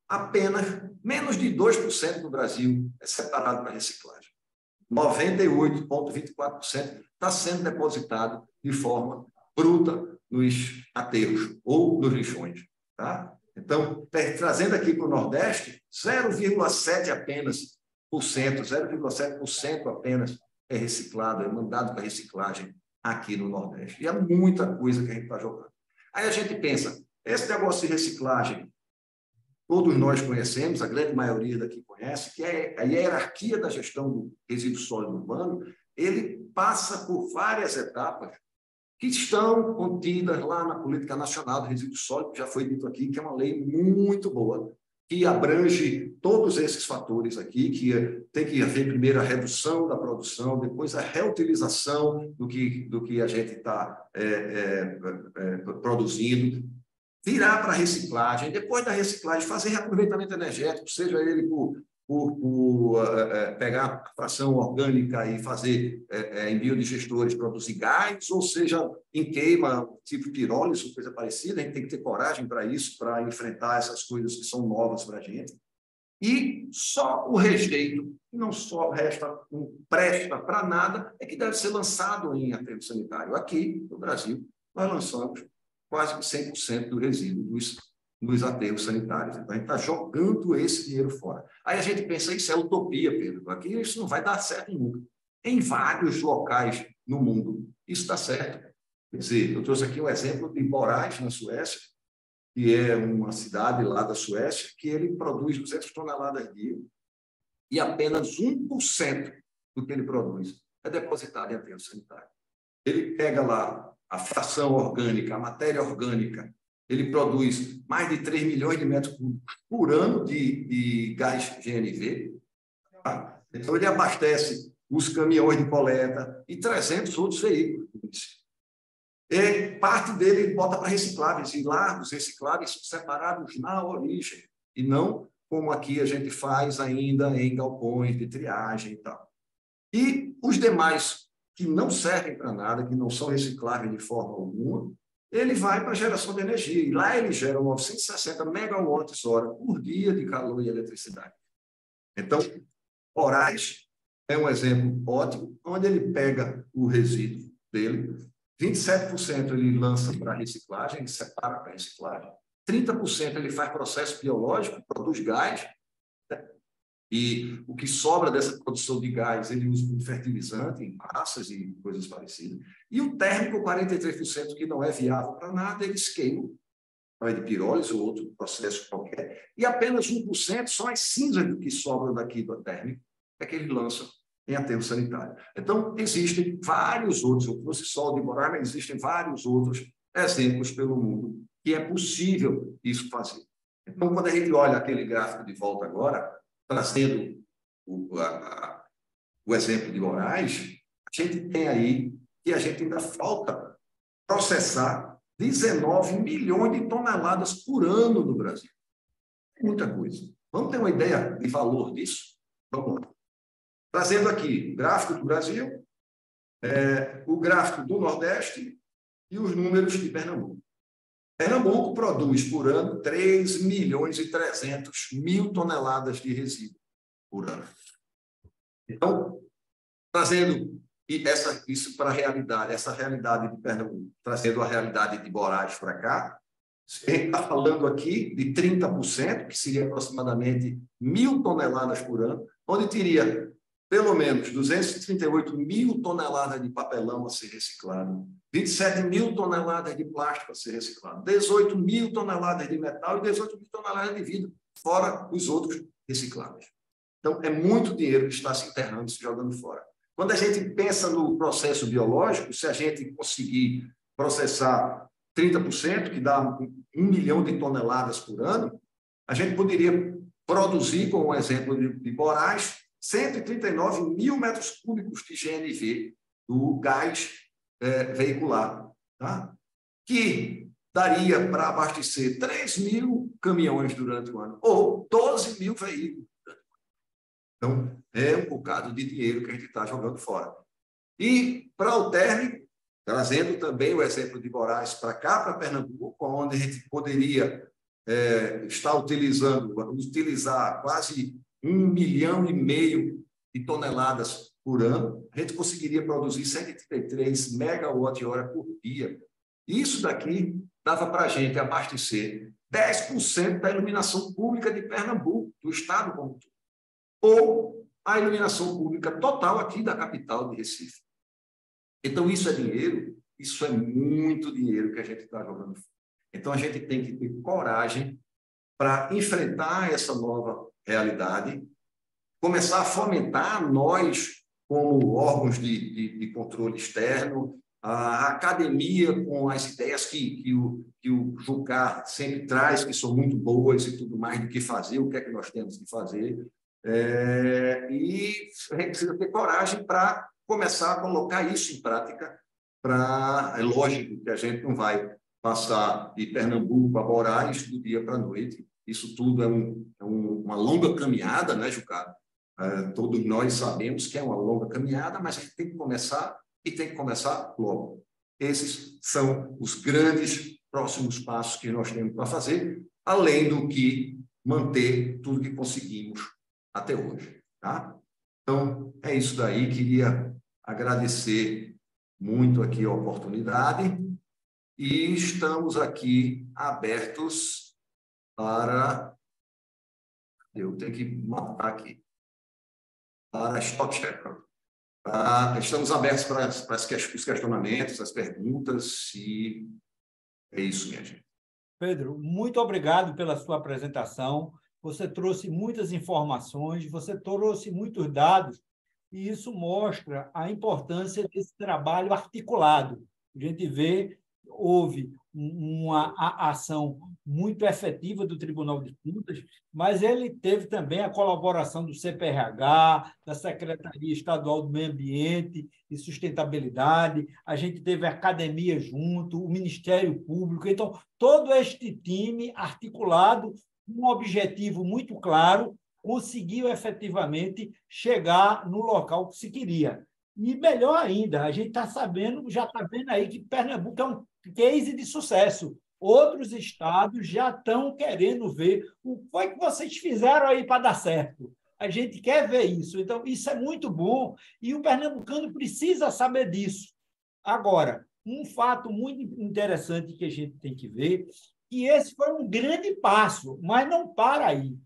Apenas menos de 2% do Brasil é separado para reciclagem. 98,24% está sendo depositado de forma bruta nos aterros ou nos lixões. Tá? Então, trazendo aqui para o Nordeste, 0,7% apenas, 0,7% apenas é reciclado, é mandado para reciclagem aqui no Nordeste. E é muita coisa que a gente está jogando. Aí a gente pensa, esse negócio de reciclagem, todos nós conhecemos, a grande maioria daqui conhece, que é a hierarquia da gestão do resíduo sólido urbano, ele passa por várias etapas que estão contidas lá na Política Nacional de Resíduos Sólidos, que já foi dito aqui, que é uma lei muito boa, que abrange todos esses fatores aqui, que tem que haver primeiro a redução da produção, depois a reutilização do que a gente está produzindo, virar para a reciclagem, depois da reciclagem fazer reaproveitamento energético, seja ele por pegar a fração orgânica e fazer em biodigestores, produzir gás, ou seja, em queima, tipo pirólise ou coisa parecida. A gente tem que ter coragem para isso, para enfrentar essas coisas que são novas para a gente. E só o rejeito, não só não presta para nada, é que deve ser lançado em aterro sanitário. Aqui, no Brasil, nós lançamos quase 100% do resíduo dos aterros sanitários. Então, a gente está jogando esse dinheiro fora. Aí a gente pensa, isso é utopia, Pedro. Aqui isso não vai dar certo nunca. Em vários locais no mundo, isso está certo. Quer dizer, eu trouxe aqui um exemplo de Moraes, na Suécia, que é uma cidade lá da Suécia, que ele produz 200 toneladas dia e apenas 1% do que ele produz é depositado em aterro sanitário. Ele pega lá a fração orgânica, a matéria orgânica, ele produz mais de 3 milhões de metros cúbicos por ano de gás GNV. Tá? Então, ele abastece os caminhões de coleta e 300 outros veículos. E parte dele ele bota para recicláveis, e lá os recicláveis são separados na origem, e não como aqui a gente faz ainda em galpões de triagem e tal. E os demais que não servem para nada, que não são recicláveis de forma alguma, ele vai para a geração de energia. E lá ele gera 960 megawatts-hora por dia de calor e eletricidade. Então, Moraes é um exemplo ótimo, onde ele pega o resíduo dele, 27% ele lança para reciclagem, ele separa para reciclagem, 30% ele faz processo biológico, produz gás, né? E o que sobra dessa produção de gás, ele usa como fertilizante em massas e coisas parecidas. E o térmico, 43%, que não é viável para nada, eles queimam, de pirólise ou outro processo qualquer. E apenas 1% são as cinzas que sobram daqui do térmico, que ele lança em aterro sanitário. Então, existem vários outros, eu trouxe só o de Moraes, mas existem vários outros exemplos pelo mundo que é possível isso fazer. Então, quando a gente olha aquele gráfico de volta agora, trazendo o exemplo de Moraes, a gente tem aí que a gente ainda falta processar 19 milhões de toneladas por ano no Brasil. Muita coisa. Vamos ter uma ideia de valor disso? Vamos lá. Trazendo aqui o gráfico do Brasil, o gráfico do Nordeste e os números de Pernambuco. Pernambuco produz por ano 3 milhões e 300 mil toneladas de resíduo por ano. Então, trazendo isso para a realidade, essa realidade de Pernambuco, trazendo a realidade de Moraes para cá, a gente está falando aqui de 30%, que seria aproximadamente 1.000 toneladas por ano, onde teria pelo menos 238 mil toneladas de papelão a ser reciclado, 27 mil toneladas de plástico a ser reciclado, 18 mil toneladas de metal e 18 mil toneladas de vidro, fora os outros recicláveis. Então, é muito dinheiro que está se enterrando, se jogando fora. Quando a gente pensa no processo biológico, se a gente conseguir processar 30%, que dá 1 milhão de toneladas por ano, a gente poderia produzir, com o exemplo de Moraes, 139 mil metros cúbicos de GNV, do gás veicular, tá? Que daria para abastecer 3 mil caminhões durante o ano, ou 12 mil veículos. Então, é um bocado de dinheiro que a gente está jogando fora. E para o térmico, trazendo também o exemplo de Moraes para cá, para Pernambuco, onde a gente poderia estar utilizar quase 1,5 milhão de toneladas por ano, a gente conseguiria produzir 133 megawatt-hora por dia. Isso daqui dava para a gente abastecer 10% da iluminação pública de Pernambuco, do estado como todo, ou a iluminação pública total aqui da capital de Recife. Então, isso é dinheiro, isso é muito dinheiro que a gente está jogando fora. Então, a gente tem que ter coragem para enfrentar essa nova realidade, começar a fomentar nós, como órgãos de controle externo, a academia com as ideias que o Jucá sempre traz, que são muito boas e tudo mais do que fazer, o que é que nós temos que fazer. E a gente precisa ter coragem para começar a colocar isso em prática. É lógico que a gente não vai passar de Pernambuco a Moraes do dia para a noite. Isso tudo é uma longa caminhada, né, Jucá? Todos nós sabemos que é uma longa caminhada, mas a gente tem que começar e tem que começar logo. Esses são os grandes próximos passos que nós temos para fazer, além do que manter tudo que conseguimos até hoje. Tá? Então, é isso daí. Queria agradecer muito aqui a oportunidade e estamos aqui abertos para... Eu tenho que matar aqui. Para Stock Shepherd. Estamos abertos para os questionamentos, as perguntas, e é isso, minha gente. Pedro, muito obrigado pela sua apresentação. Você trouxe muitas informações, você trouxe muitos dados, e isso mostra a importância desse trabalho articulado. A gente vê, houve uma ação muito efetiva do Tribunal de Contas, mas ele teve também a colaboração do CPRH, da Secretaria Estadual do Meio Ambiente e Sustentabilidade, a gente teve a academia junto, o Ministério Público. Então, todo este time articulado, com um objetivo muito claro, conseguiu efetivamente chegar no local que se queria. E melhor ainda, a gente está sabendo, já está vendo aí que Pernambuco é um case de sucesso. Outros estados já estão querendo ver o que foi que vocês fizeram aí para dar certo. A gente quer ver isso. Então, isso é muito bom e o pernambucano precisa saber disso. Agora, um fato muito interessante que a gente tem que ver, que esse foi um grande passo, mas não para aí.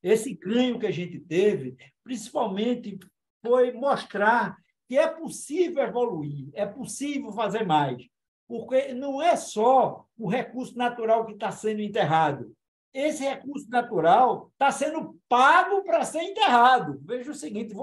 Esse ganho que a gente teve, principalmente, foi mostrar que é possível evoluir, é possível fazer mais, porque não é só o recurso natural que está sendo enterrado. Esse recurso natural está sendo pago para ser enterrado. Veja o seguinte,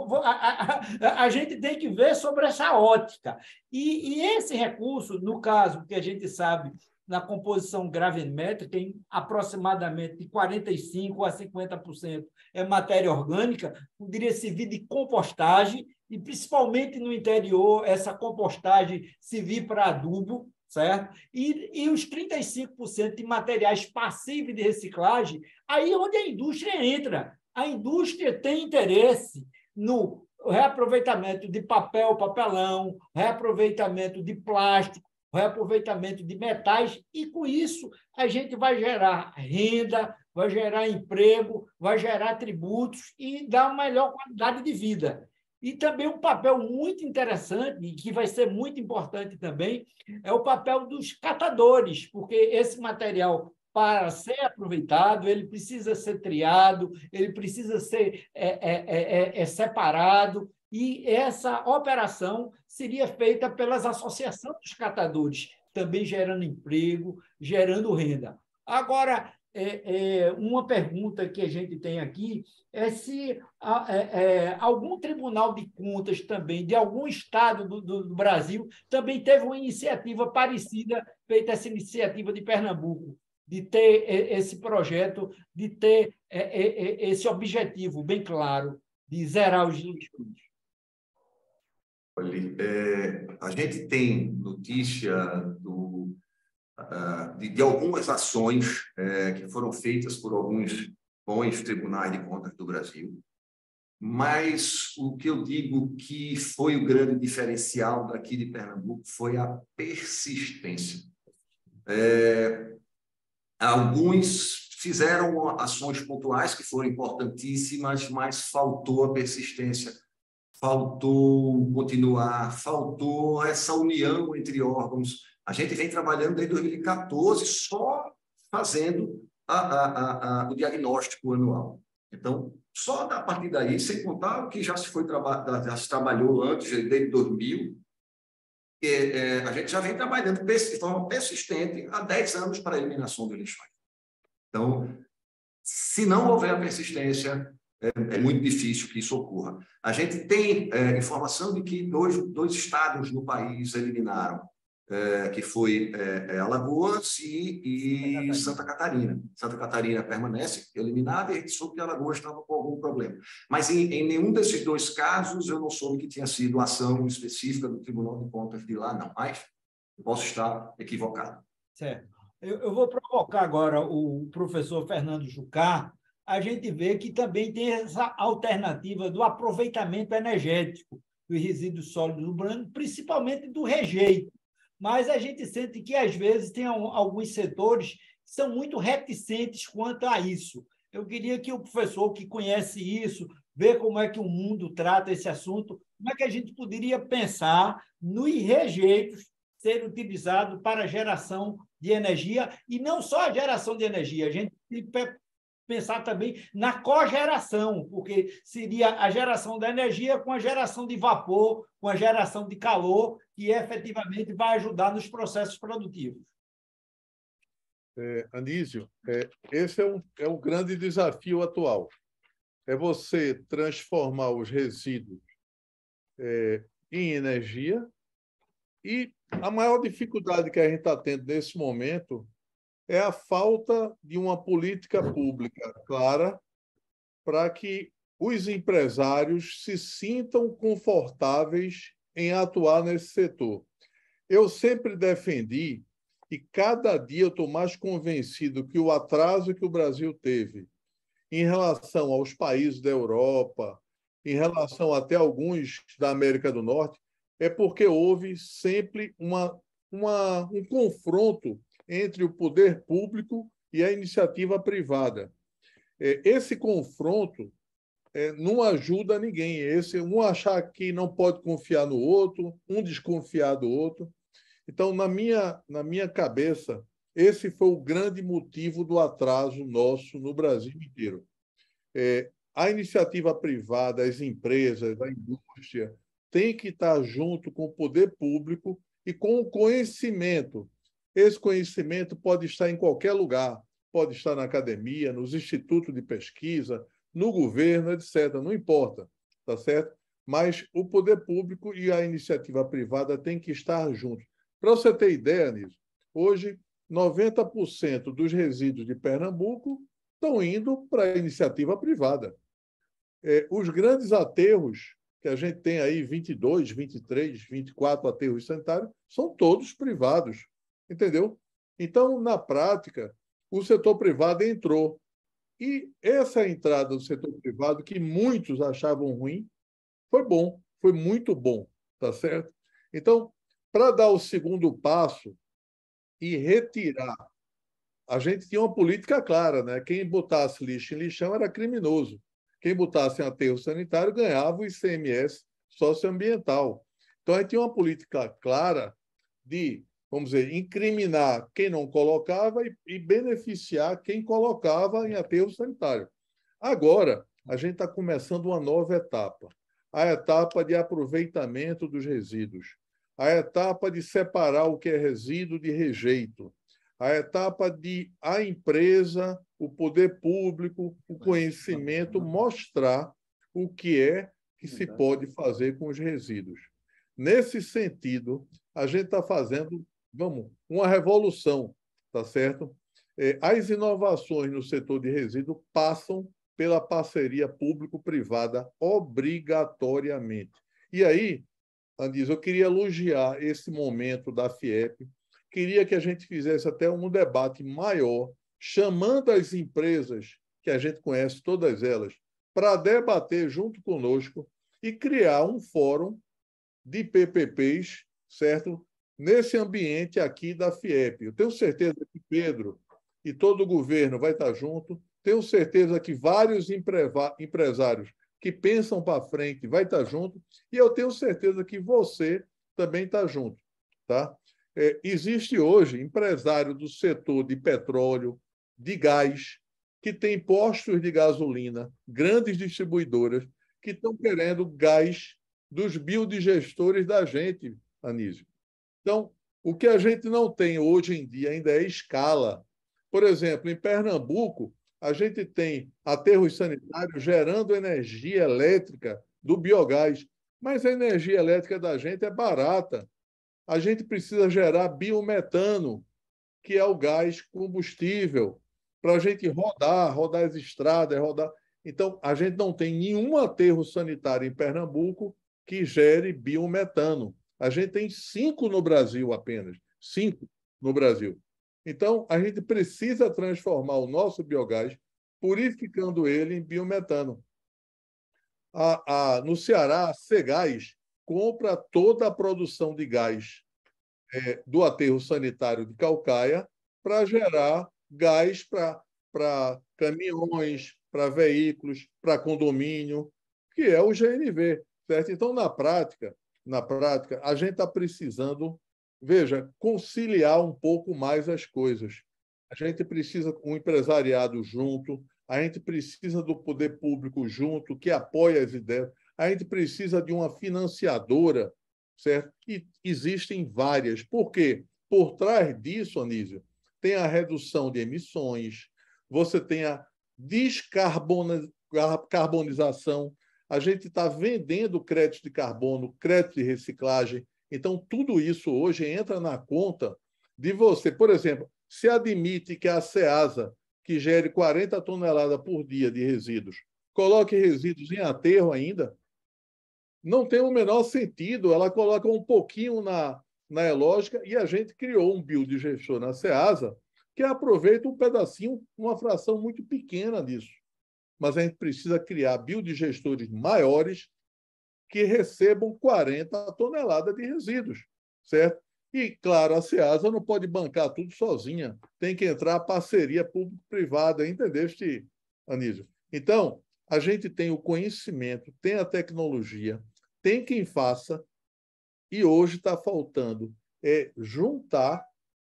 a gente tem que ver sobre essa ótica. E esse recurso, no caso que a gente sabe, na composição gravimétrica, em aproximadamente de 45% a 50% é matéria orgânica, poderia servir de compostagem, e principalmente no interior, essa compostagem servir para adubo, certo? E os 35% de materiais passíveis de reciclagem, aí é onde a indústria entra. A indústria tem interesse no reaproveitamento de papel, papelão, reaproveitamento de plástico, reaproveitamento de metais, e com isso a gente vai gerar renda, vai gerar emprego, vai gerar tributos e dar uma melhor qualidade de vida. E também um papel muito interessante, e que vai ser muito importante também, é o papel dos catadores, porque esse material, para ser aproveitado, ele precisa ser triado, ele precisa ser separado, e essa operação seria feita pelas associações dos catadores, também gerando emprego, gerando renda. Agora, uma pergunta que a gente tem aqui é se algum tribunal de contas também, de algum estado do Brasil, também teve uma iniciativa parecida, feita essa iniciativa de Pernambuco. de ter esse projeto, de ter esse objetivo bem claro de zerar os lixões? Olha, a gente tem notícia de algumas ações que foram feitas por alguns bons tribunais de contas do Brasil, mas o que eu digo que foi o grande diferencial daqui de Pernambuco foi a persistência. Alguns fizeram ações pontuais que foram importantíssimas, mas faltou a persistência, faltou continuar, faltou essa união entre órgãos. A gente vem trabalhando desde 2014 só fazendo o diagnóstico anual. Então, só a partir daí, sem contar o que já se trabalhou antes, desde 2000, a gente já vem trabalhando de forma persistente há 10 anos para a eliminação do lixões. Então, se não houver a persistência, é muito difícil que isso ocorra. A gente tem informação de que dois estados no país eliminaram, que foi Alagoas e Santa Catarina. Santa Catarina permanece eliminada e a gente soube que Alagoas estava com algum problema. Mas em nenhum desses dois casos eu não soube que tinha sido ação específica do Tribunal de Contas de lá, não. Mas eu posso estar equivocado. Certo. Eu vou provocar agora o professor Fernando Jucá. A gente vê que também tem essa alternativa do aproveitamento energético dos resíduos sólidos urbanos, principalmente do rejeito. Mas a gente sente que, às vezes, tem alguns setores que são muito reticentes quanto a isso. Eu queria que o professor, que conhece isso, vê como é que o mundo trata esse assunto, como é que a gente poderia pensar nos rejeitos ser utilizado para a geração de energia, e não só a geração de energia, a gente tem que pensar também na cogeração, porque seria a geração da energia com a geração de vapor, com a geração de calor, que efetivamente vai ajudar nos processos produtivos. Anísio, esse é um grande desafio atual. É você transformar os resíduos em energia, e a maior dificuldade que a gente está tendo nesse momento é a falta de uma política pública clara para que os empresários se sintam confortáveis em atuar nesse setor. Eu sempre defendi, e cada dia eu estou mais convencido que o atraso que o Brasil teve em relação aos países da Europa, em relação até alguns da América do Norte, é porque houve sempre um confronto entre o poder público e a iniciativa privada. Esse confronto não ajuda ninguém. Um achar que não pode confiar no outro, um desconfiar do outro. Então, na minha cabeça, esse foi o grande motivo do atraso nosso no Brasil inteiro. A iniciativa privada, as empresas, a indústria, tem que estar junto com o poder público e com o conhecimento. Esse conhecimento pode estar em qualquer lugar, pode estar na academia, nos institutos de pesquisa, no governo, etc. Não importa, tá certo? Mas o poder público e a iniciativa privada têm que estar juntos. Para você ter ideia nisso, hoje 90% dos resíduos de Pernambuco estão indo para a iniciativa privada. Os grandes aterros, que a gente tem aí 22, 23, 24 aterros sanitários, são todos privados, entendeu? Então, na prática, o setor privado entrou. E essa entrada do setor privado, que muitos achavam ruim, foi bom, foi muito bom, tá certo? Então, para dar o segundo passo e retirar, a gente tinha uma política clara, né? Quem botasse lixo em lixão era criminoso. Quem botasse em aterro sanitário ganhava o ICMS socioambiental. Então, a gente tinha uma política clara de, vamos dizer, incriminar quem não colocava e beneficiar quem colocava em aterro sanitário. Agora, a gente está começando uma nova etapa, a etapa de aproveitamento dos resíduos, a etapa de separar o que é resíduo de rejeito, a etapa de a empresa, o poder público, o conhecimento, mostrar o que se pode fazer com os resíduos. Nesse sentido, a gente está fazendo, uma revolução, tá certo? As inovações no setor de resíduos passam pela parceria público-privada obrigatoriamente. E aí, Anísio, eu queria elogiar esse momento da FIEP, queria que a gente fizesse até um debate maior, chamando as empresas, que a gente conhece todas elas, para debater junto conosco e criar um fórum de PPPs, certo? Nesse ambiente aqui da FIEP. Eu tenho certeza que Pedro e todo o governo vai estar junto, tenho certeza que vários empresários que pensam para frente vai estar junto, e eu tenho certeza que você também está junto. Tá? Existe hoje empresário do setor de petróleo, de gás, que tem postos de gasolina, grandes distribuidoras, que estão querendo gás dos biodigestores da gente, Anísio. Então, o que a gente não tem hoje em dia ainda é escala. Por exemplo, em Pernambuco, a gente tem aterros sanitários gerando energia elétrica do biogás, mas a energia elétrica da gente é barata. A gente precisa gerar biometano, que é o gás combustível, para a gente rodar as estradas, rodar. Então, a gente não tem nenhum aterro sanitário em Pernambuco que gere biometano. A gente tem 5 no Brasil apenas. 5 no Brasil. Então, a gente precisa transformar o nosso biogás, purificando ele em biometano. No Ceará, a Cegás compra toda a produção de gás do aterro sanitário de Caucaia para gerar gás para caminhões, para veículos, para condomínio, que é o GNV. Certo? Então, na prática, a gente está precisando, veja, conciliar um pouco mais as coisas. A gente precisa um empresariado junto, a gente precisa do poder público junto, que apoia as ideias, a gente precisa de uma financiadora, certo? E existem várias. Por quê? Por trás disso, Anísio, tem a redução de emissões, você tem a descarbonização, a gente está vendendo crédito de carbono, crédito de reciclagem. Então, tudo isso hoje entra na conta de você. Por exemplo, se admite que a Ceasa, que gere 40 toneladas por dia de resíduos, coloque resíduos em aterro ainda, não tem o menor sentido. Ela coloca um pouquinho na Elógica e a gente criou um biodigestor na Ceasa que aproveita um pedacinho, uma fração muito pequena disso. Mas a gente precisa criar biodigestores maiores que recebam 40 toneladas de resíduos, certo? E, claro, a Ceasa não pode bancar tudo sozinha, tem que entrar a parceria público-privada, entendeste, Anísio? Então, a gente tem o conhecimento, tem a tecnologia, tem quem faça, e hoje está faltando juntar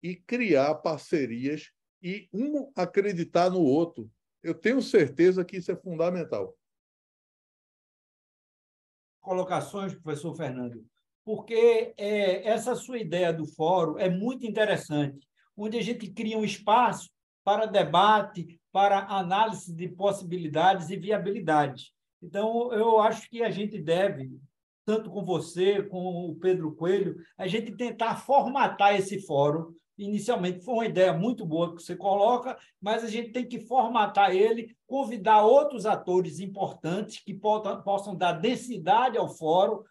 e criar parcerias e um acreditar no outro. Eu tenho certeza que isso é fundamental. Colocações, professor Fernando, porque essa sua ideia do fórum é muito interessante, onde a gente cria um espaço para debate, para análise de possibilidades e viabilidades. Então, eu acho que a gente deve, tanto com você, com o Pedro Coelho, a gente tentar formatar esse fórum. Inicialmente foi uma ideia muito boa que você coloca, mas a gente tem que formatar ele, convidar outros atores importantes que possam dar densidade ao fórum,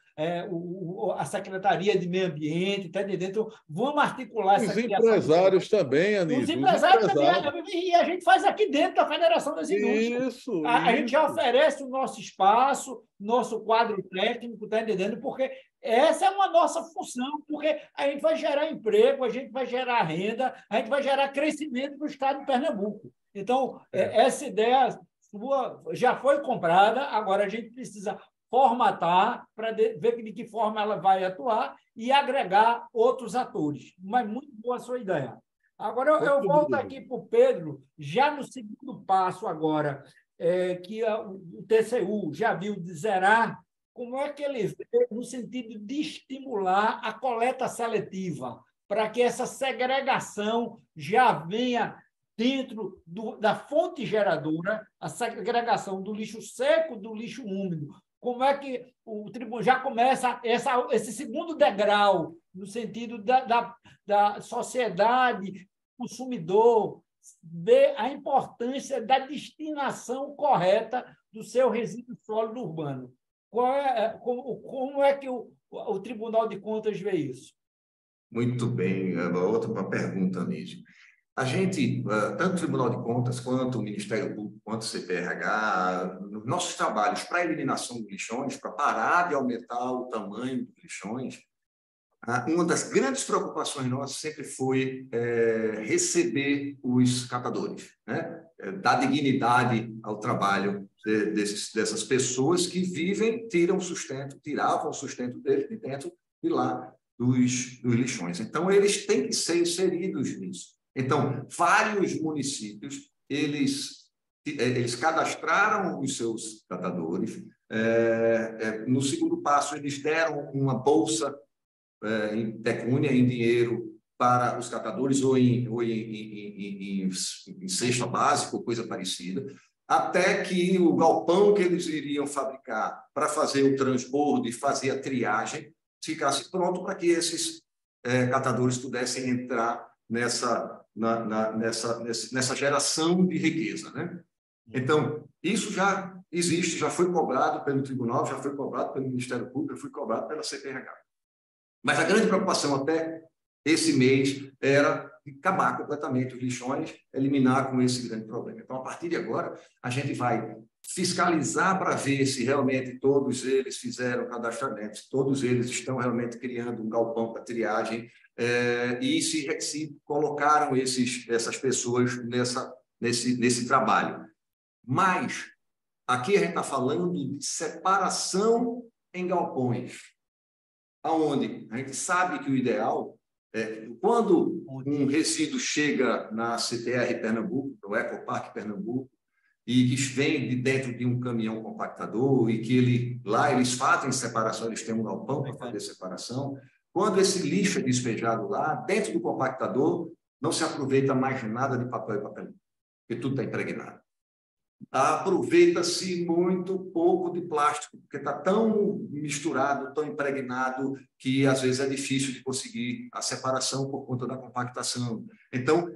a Secretaria de Meio Ambiente, tá entendendo? Então, vamos articular essa criação. Os empresários também, Anísio. Os empresários também, e a gente faz aqui dentro da Federação das Indústrias. Isso. A gente já oferece o nosso espaço, nosso quadro técnico, tá entendendo? Porque essa é uma nossa função, porque a gente vai gerar emprego, a gente vai gerar renda, a gente vai gerar crescimento para o estado de Pernambuco. Então, essa ideia sua já foi comprada, agora a gente precisa formatar para ver de que forma ela vai atuar e agregar outros atores. Mas muito boa a sua ideia. Agora, eu volto aqui para o Pedro, já no segundo passo agora, que o TCU já viu de zerar. Como é que ele vê no sentido de estimular a coleta seletiva, para que essa segregação já venha dentro da fonte geradora, a segregação do lixo seco do lixo úmido? Como é que o tribunal já começa esse segundo degrau, no sentido da sociedade, consumidor, vê a importância da destinação correta do seu resíduo sólido urbano. Como é que o Tribunal de Contas vê isso? Muito bem. Outra pergunta, Nísio. A gente, tanto o Tribunal de Contas, quanto o Ministério Público, quanto o CPRH, nos nossos trabalhos para a eliminação dos lixões, para parar de aumentar o tamanho dos lixões, uma das grandes preocupações nossas sempre foi receber os catadores, né? Dar dignidade ao trabalho dessas pessoas que vivem, tiravam o sustento deles de dentro de lá dos lixões. Então, eles têm que ser inseridos nisso. Então, vários municípios, eles cadastraram os seus catadores. No segundo passo, eles deram uma bolsa em pecúnia, em dinheiro, para os catadores, ou em cesta básica, ou coisa parecida, até que o galpão que eles iriam fabricar para fazer o transbordo e fazer a triagem ficasse pronto para que esses catadores pudessem entrar nessa geração de riqueza, né? Então, isso já existe, já foi cobrado pelo Tribunal, já foi cobrado pelo Ministério Público, já foi cobrado pela CPRH. Mas a grande preocupação até esse mês era acabar completamente os lixões, eliminar com esse grande problema. Então, a partir de agora, a gente vai fiscalizar para ver se realmente todos eles fizeram cadastramento, se todos eles estão realmente criando um galpão para triagem, e se colocaram essas pessoas nesse trabalho. Mas aqui a gente está falando de separação em galpões, aonde a gente sabe que o ideal é quando um resíduo chega na CTR Pernambuco, no Ecoparque Pernambuco, e que vem de dentro de um caminhão compactador e que lá eles fazem separação, eles têm um galpão para fazer separação. Quando esse lixo é despejado lá, dentro do compactador, não se aproveita mais nada de papel e papel, porque tudo está impregnado. Aproveita-se muito pouco de plástico, porque está tão misturado, tão impregnado, que às vezes é difícil de conseguir a separação por conta da compactação. Então,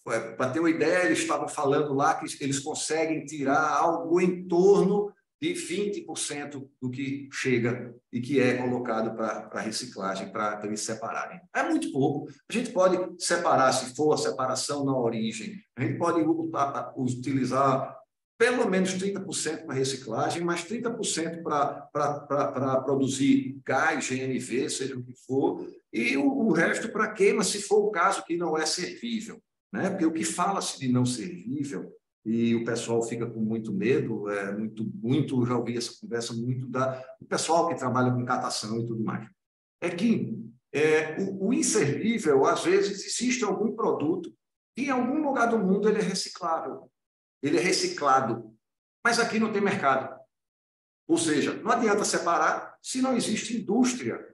para ter uma ideia, eles estavam falando lá que eles conseguem tirar algo em torno de 20% do que chega e que é colocado para reciclagem, para eles separarem. É muito pouco. A gente pode separar, se for a separação na origem, a gente pode utilizar pelo menos 30% para reciclagem, mais 30% para produzir gás, GNV, seja o que for, e o resto para queima, se for o caso que não é servível, né? Porque o que fala-se de não servível, e o pessoal fica com muito medo, já ouvi essa conversa muito do pessoal que trabalha com catação e tudo mais, é que o inservível, às vezes, existe algum produto que em algum lugar do mundo ele é reciclável. Ele é reciclado, mas aqui não tem mercado. Ou seja, não adianta separar se não existe indústria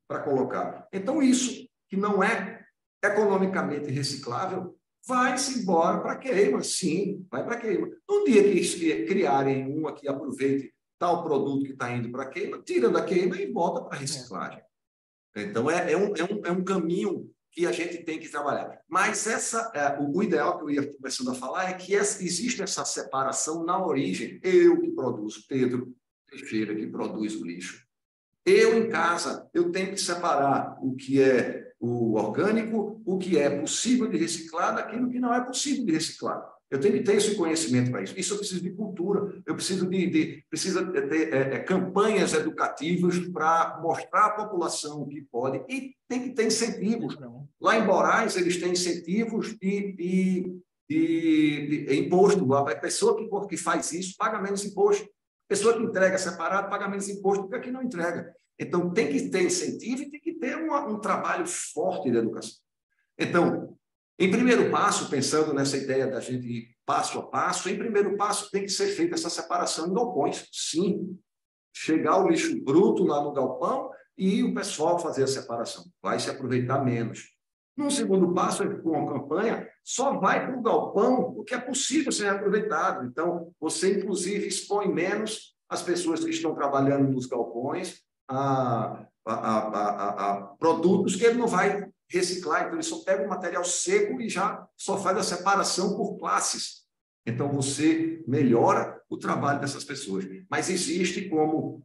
para colocar. Então, isso que não é economicamente reciclável vai-se embora para queima. Sim, vai para queima. No dia que criarem uma que aproveite tal produto que está indo para queima, tira da queima e volta para a reciclagem. Então, é um caminho que a gente tem que trabalhar. Mas o ideal que eu ia começando a falar é que existe essa separação na origem. Eu que produzo, Pedro Teixeira que produz o lixo. Eu, em casa, eu tenho que separar o que é o orgânico, o que é possível de reciclar, daquilo que não é possível de reciclar. Eu tenho que ter esse conhecimento para isso. Isso eu preciso de cultura, eu preciso ter campanhas educativas para mostrar à população que pode, e tem que ter incentivos. Lá em Moraes, eles têm incentivos de imposto. A pessoa que faz isso paga menos imposto. A pessoa que entrega separado paga menos imposto, porque aqui não entrega. Então, tem que ter incentivo e tem que ter um trabalho forte de educação. Então, em primeiro passo, pensando nessa ideia da gente ir passo a passo, em primeiro passo tem que ser feita essa separação em galpões. Sim, chegar o lixo bruto lá no galpão e o pessoal fazer a separação. Vai se aproveitar menos. Num segundo passo, com a campanha, só vai para o galpão o que é possível ser aproveitado. Então, você, inclusive, expõe menos as pessoas que estão trabalhando nos galpões a produtos que ele não vai reciclar, então ele só pega o material seco e já só faz a separação por classes. Então, você melhora o trabalho dessas pessoas. Mas existe, como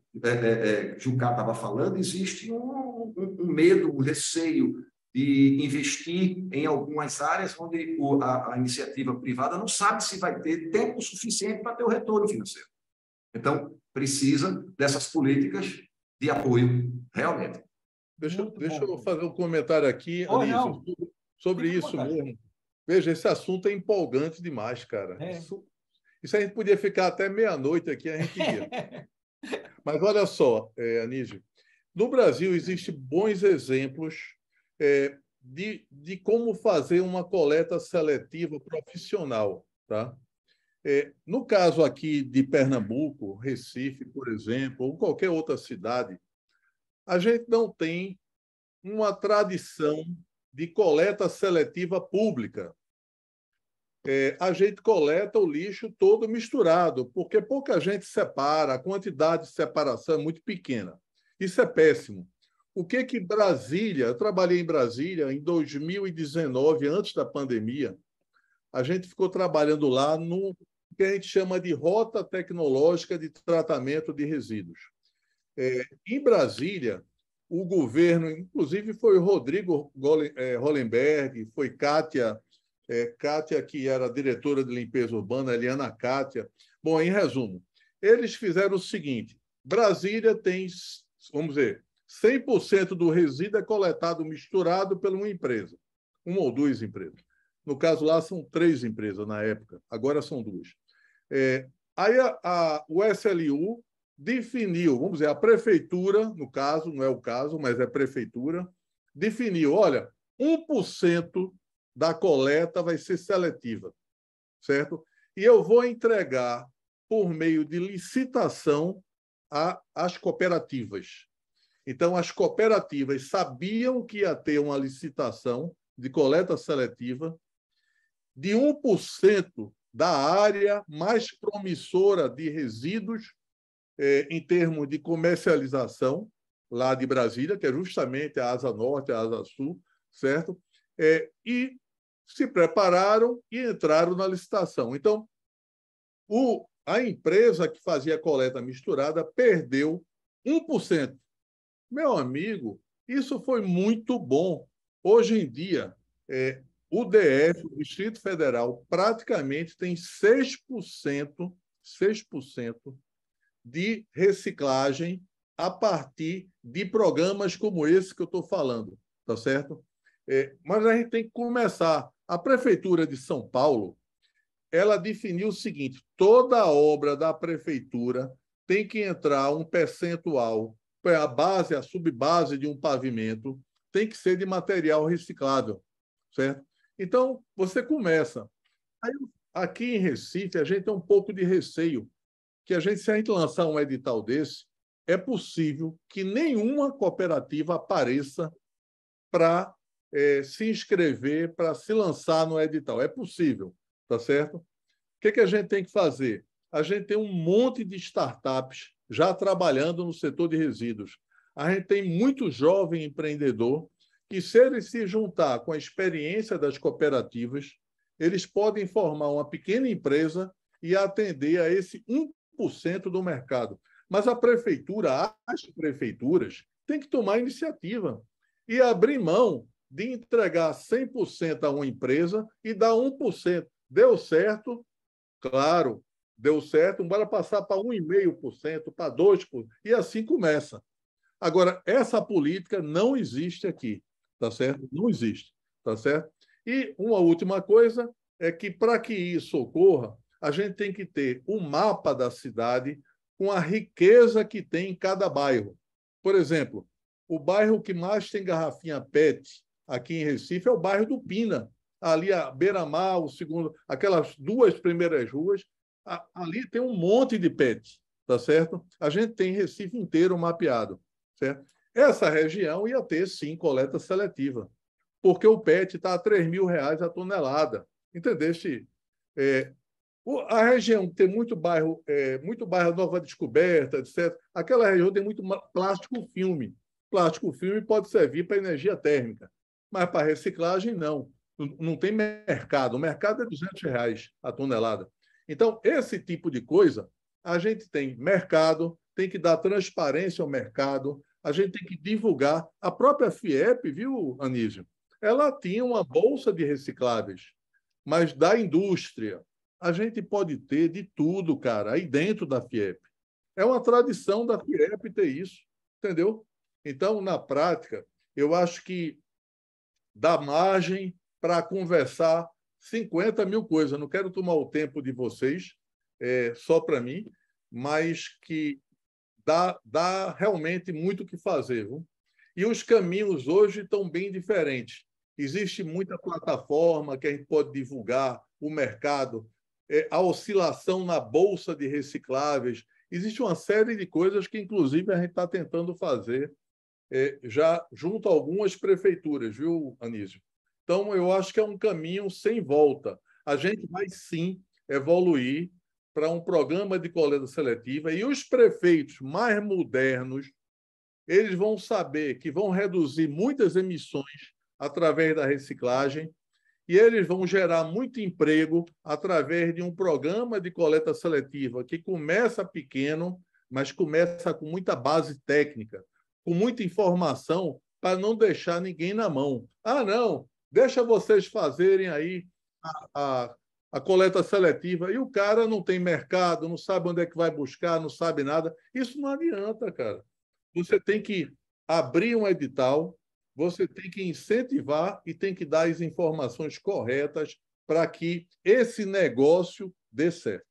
Jucá estava falando, existe um medo, um receio de investir em algumas áreas onde a iniciativa privada não sabe se vai ter tempo suficiente para ter o retorno financeiro. Então, precisa dessas políticas de apoio, realmente. Deixa eu fazer um comentário aqui, Anísio, sobre isso mesmo. Veja, esse assunto é empolgante demais, cara. Isso a gente podia ficar até meia-noite aqui, a gente ia. Mas olha só, Anísio, no Brasil existem bons exemplos de como fazer uma coleta seletiva profissional, tá? No caso aqui de Pernambuco, Recife, por exemplo, ou qualquer outra cidade, a gente não tem uma tradição de coleta seletiva pública. A gente coleta o lixo todo misturado, porque pouca gente separa, a quantidade de separação é muito pequena. Isso é péssimo. O que Brasília, eu trabalhei em Brasília em 2019, antes da pandemia, a gente ficou trabalhando lá no que a gente chama de Rota Tecnológica de Tratamento de Resíduos. Em Brasília, o governo, inclusive foi o Rodrigo Hollenberg, foi Kátia, que era diretora de limpeza urbana, Eliana Kátia. Bom, em resumo, eles fizeram o seguinte: Brasília tem, vamos dizer, 100% do resíduo é coletado misturado por uma empresa, uma ou duas empresas. No caso lá são 3 empresas na época, agora são 2. Aí o SLU definiu, vamos dizer, a prefeitura, no caso, não é o caso, mas é a prefeitura, definiu, olha, 1% da coleta vai ser seletiva, certo? E eu vou entregar por meio de licitação às cooperativas. Então, as cooperativas sabiam que ia ter uma licitação de coleta seletiva de 1% da área mais promissora de resíduos em termos de comercialização, lá de Brasília, que é justamente a Asa Norte, a Asa Sul, certo? E se prepararam e entraram na licitação. Então, a empresa que fazia a coleta misturada perdeu 1%. Meu amigo, isso foi muito bom. Hoje em dia, o DF, o Distrito Federal, praticamente tem 6% de reciclagem a partir de programas como esse que eu estou falando, tá certo? Mas a gente tem que começar. A Prefeitura de São Paulo, ela definiu o seguinte: toda obra da Prefeitura tem que entrar um percentual, a base, a subbase de um pavimento, tem que ser de material reciclável, certo? Então, você começa. Aí, aqui em Recife, a gente tem um pouco de receio que se a gente lançar um edital desse, é possível que nenhuma cooperativa apareça para se inscrever, para se lançar no edital. É possível, tá certo? O que a gente tem que fazer? A gente tem um monte de startups já trabalhando no setor de resíduos. A gente tem muito jovem empreendedor que, se ele se juntar com a experiência das cooperativas, eles podem formar uma pequena empresa e atender a esse 1% do mercado. Mas a prefeitura, as prefeituras, têm que tomar iniciativa e abrir mão de entregar 100% a uma empresa e dar 1%. Deu certo? Claro, deu certo, bora passar para 1,5%, para 2%, e assim começa. Agora, essa política não existe aqui, tá certo? Não existe, tá certo? E uma última coisa é que, para que isso ocorra, a gente tem que ter um mapa da cidade com a riqueza que tem em cada bairro. Por exemplo, o bairro que mais tem garrafinha PET aqui em Recife é o bairro do Pina, ali a Beira-Mar, o segundo, aquelas 2 primeiras ruas, ali tem um monte de PET, tá certo? A gente tem Recife inteiro mapeado, certo? Essa região ia ter, sim, coleta seletiva, porque o PET está a R$3.000 a tonelada, entendeste? A região que tem muito bairro Nova Descoberta, etc., aquela região tem muito plástico filme. Plástico filme pode servir para energia térmica. mas para reciclagem, não. Não tem mercado. O mercado é R$200 a tonelada. Então, esse tipo de coisa, a gente tem mercado, tem que dar transparência ao mercado, a gente tem que divulgar. A própria FIEP, viu, Anísio? Ela tinha uma bolsa de recicláveis, mas da indústria. A gente pode ter de tudo, cara, aí dentro da FIEP. É uma tradição da FIEP ter isso, entendeu? Então, na prática, eu acho que dá margem para conversar 50 mil coisas. Não quero tomar o tempo de vocês, só para mim, mas que dá realmente muito o que fazer. Viu? E os caminhos hoje estão bem diferentes. Existe muita plataforma que a gente pode divulgar, o mercado, a oscilação na bolsa de recicláveis. Existe uma série de coisas que, inclusive, a gente está tentando fazer já junto a algumas prefeituras, viu, Anísio? Então, eu acho que é um caminho sem volta. A gente vai, sim, evoluir para um programa de coleta seletiva e os prefeitos mais modernos, eles vão saber que vão reduzir muitas emissões através da reciclagem e eles vão gerar muito emprego através de um programa de coleta seletiva que começa pequeno, mas começa com muita base técnica, com muita informação para não deixar ninguém na mão. Ah, não, deixa vocês fazerem aí a coleta seletiva e o cara não tem mercado, não sabe onde é que vai buscar, não sabe nada. Isso não adianta, cara. Você tem que abrir um edital, você tem que incentivar e tem que dar as informações corretas para que esse negócio dê certo.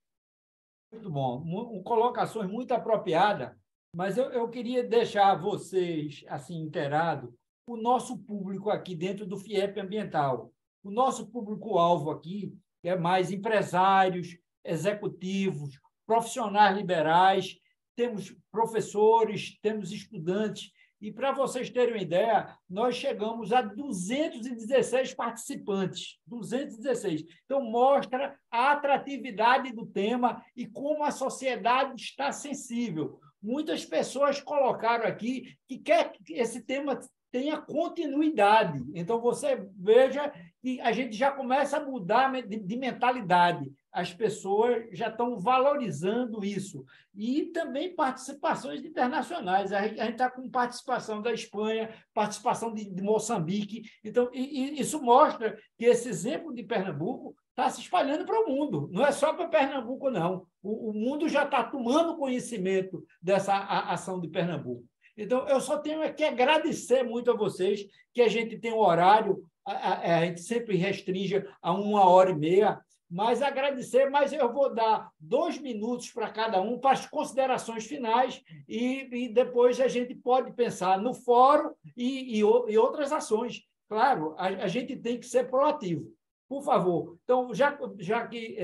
Muito bom. Colocações muito apropriadas, mas eu queria deixar vocês assim inteirados, o nosso público aqui dentro do FIEP Ambiental. O nosso público-alvo aqui é mais empresários, executivos, profissionais liberais, temos professores, temos estudantes, e para vocês terem uma ideia, nós chegamos a 216 participantes, 216. Então, mostra a atratividade do tema e como a sociedade está sensível. Muitas pessoas colocaram aqui que quer que esse tema tenha continuidade. Então, você veja que a gente já começa a mudar de mentalidade. As pessoas já estão valorizando isso. E também participações internacionais. A gente está com participação da Espanha, participação de Moçambique. Então, isso mostra que esse exemplo de Pernambuco está se espalhando para o mundo. Não é só para Pernambuco, não. O mundo já está tomando conhecimento dessa ação de Pernambuco. Então, eu só tenho que agradecer muito a vocês, que a gente tem um horário, a gente sempre restringe a 1h30, mas agradecer, mas eu vou dar 2 minutos para cada um, para as considerações finais, e depois a gente pode pensar no fórum e outras ações. Claro, a gente tem que ser proativo. Por favor. Então, já que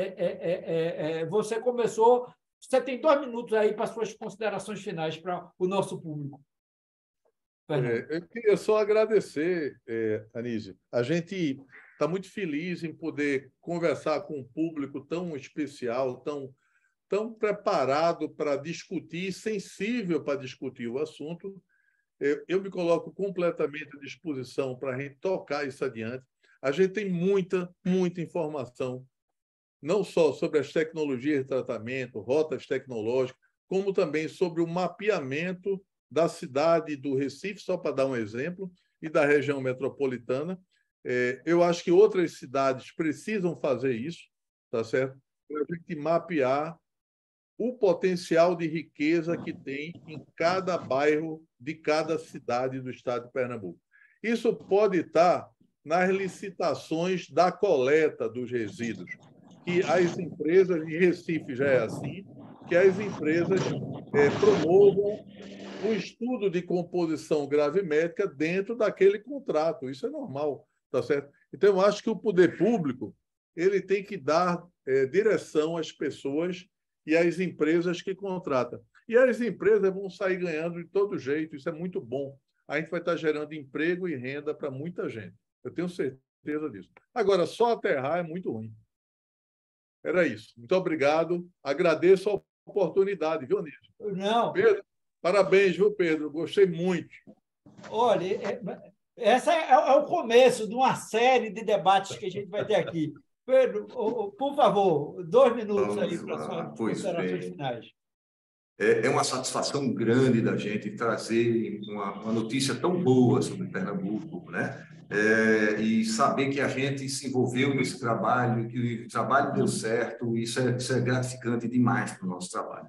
você começou, você tem 2 minutos aí para suas considerações finais para o nosso público. Eu queria só agradecer, Anísio. A gente está muito feliz em poder conversar com um público tão especial, tão preparado para discutir, sensível para discutir o assunto. Eu me coloco completamente à disposição para a gente tocar isso adiante. A gente tem muita informação, não só sobre as tecnologias de tratamento, rotas tecnológicas, como também sobre o mapeamento da cidade do Recife, só para dar um exemplo, e da região metropolitana. Eu acho que outras cidades precisam fazer isso, tá certo? Para a gente mapear o potencial de riqueza que tem em cada bairro de cada cidade do estado de Pernambuco. Isso pode estar nas licitações da coleta dos resíduos, que as empresas, em Recife já é assim, que as empresas promovam um estudo de composição gravimétrica dentro daquele contrato. Isso é normal, tá certo? Então, eu acho que o poder público ele tem que dar direção às pessoas e às empresas que contratam. E as empresas vão sair ganhando de todo jeito, isso é muito bom. A gente vai estar gerando emprego e renda para muita gente. Eu tenho certeza disso. Agora, só aterrar é muito ruim. Era isso. Muito obrigado. Agradeço a oportunidade, viu, Anísio? Não. Pedro, parabéns, viu, Pedro? Gostei muito. Olha, Esse é o começo de uma série de debates que a gente vai ter aqui. Pedro, por favor, 2 minutos aí para as suas considerações finais. É uma satisfação grande da gente trazer uma notícia tão boa sobre Pernambuco, né? E saber que a gente se envolveu nesse trabalho, que o trabalho deu certo, isso é gratificante demais para o nosso trabalho.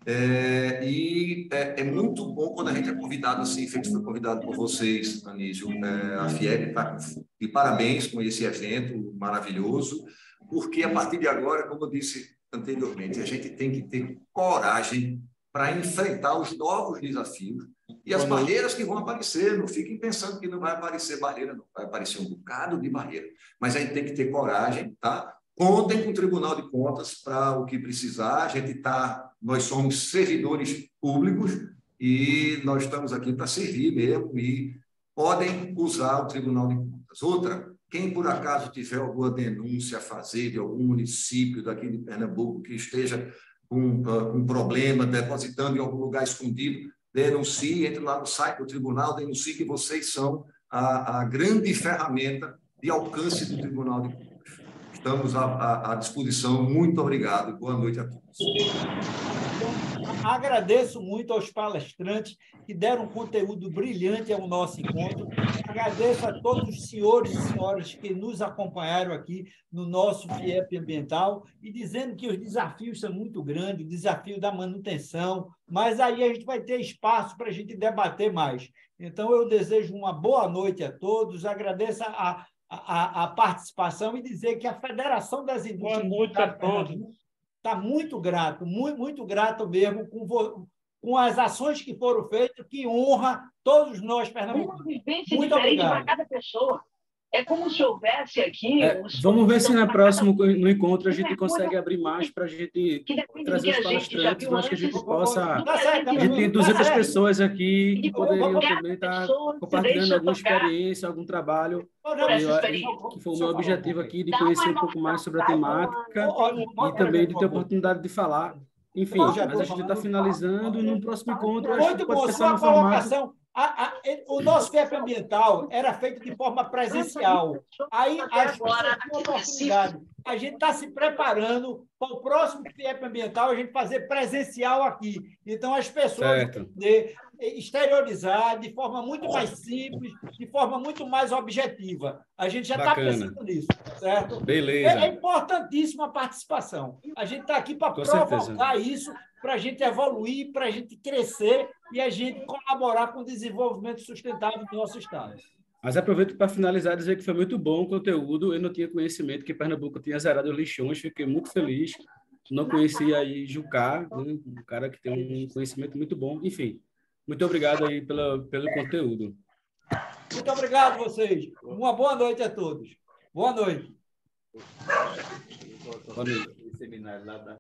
É muito bom quando a gente é convidado assim, feito foi convidado por vocês, Anísio. A FIEB está de parabéns com esse evento maravilhoso, porque a partir de agora, como eu disse anteriormente, a gente tem que ter coragem para enfrentar os novos desafios e as barreiras que vão aparecer. Não fiquem pensando que não vai aparecer barreira, não. Vai aparecer um bocado de barreira. Mas a gente tem que ter coragem, tá? Contem com o Tribunal de Contas para o que precisar. Nós somos servidores públicos e nós estamos aqui para servir mesmo e podem usar o Tribunal de Contas. Outra, quem por acaso tiver alguma denúncia a fazer de algum município daqui de Pernambuco que esteja com problema, depositando em algum lugar escondido, denuncie, entre lá no site do tribunal, denuncie que vocês são a grande ferramenta de alcance do Tribunal de Contas. Estamos à disposição. Muito obrigado. Boa noite a todos. Agradeço muito aos palestrantes que deram um conteúdo brilhante ao nosso encontro. Agradeço a todos os senhores e senhoras que nos acompanharam aqui no nosso FIEP Ambiental e dizendo que os desafios são muito grandes, o desafio da manutenção, mas aí a gente vai ter espaço para a gente debater mais. Então, eu desejo uma boa noite a todos, agradeço a participação e dizer que a Federação das Indústrias... Boa noite a todos. Está muito grato mesmo com as ações que foram feitas, que honra todos nós pernambucanos. Uma vivência diferente para cada pessoa. É como se houvesse aqui... Vamos ver se no encontro a gente consegue abrir mais para a gente trazer os palestrantes, mas que a gente possa... A gente tem 200 pessoas aqui que poderiam também estar compartilhando alguma experiência, algum trabalho, que foi o meu objetivo aqui, de conhecer um pouco mais sobre a temática e também de ter a oportunidade de falar. Enfim, mas a gente está finalizando, no próximo encontro a gente pode pensar no formato... O nosso FIEP Ambiental era feito de forma presencial. Aí as pessoas tinham oportunidade. A gente está se preparando para o próximo FIEP Ambiental, a gente fazer presencial aqui. Então, as pessoas vão poder exteriorizar de forma muito mais simples, de forma muito mais objetiva. A gente já está pensando nisso, certo? Beleza. É importantíssima a participação. A gente está aqui para provocar isso, para a gente evoluir, para a gente crescer e a gente colaborar com o desenvolvimento sustentável do nosso Estado. Mas aproveito para finalizar e dizer que foi muito bom o conteúdo. Eu não tinha conhecimento que Pernambuco tinha zerado os lixões, fiquei muito feliz. Não conhecia aí Jucá, né? Um cara que tem um conhecimento muito bom. Enfim, muito obrigado aí pelo conteúdo. Muito obrigado a vocês. Uma boa noite a todos. Boa noite. Boa noite.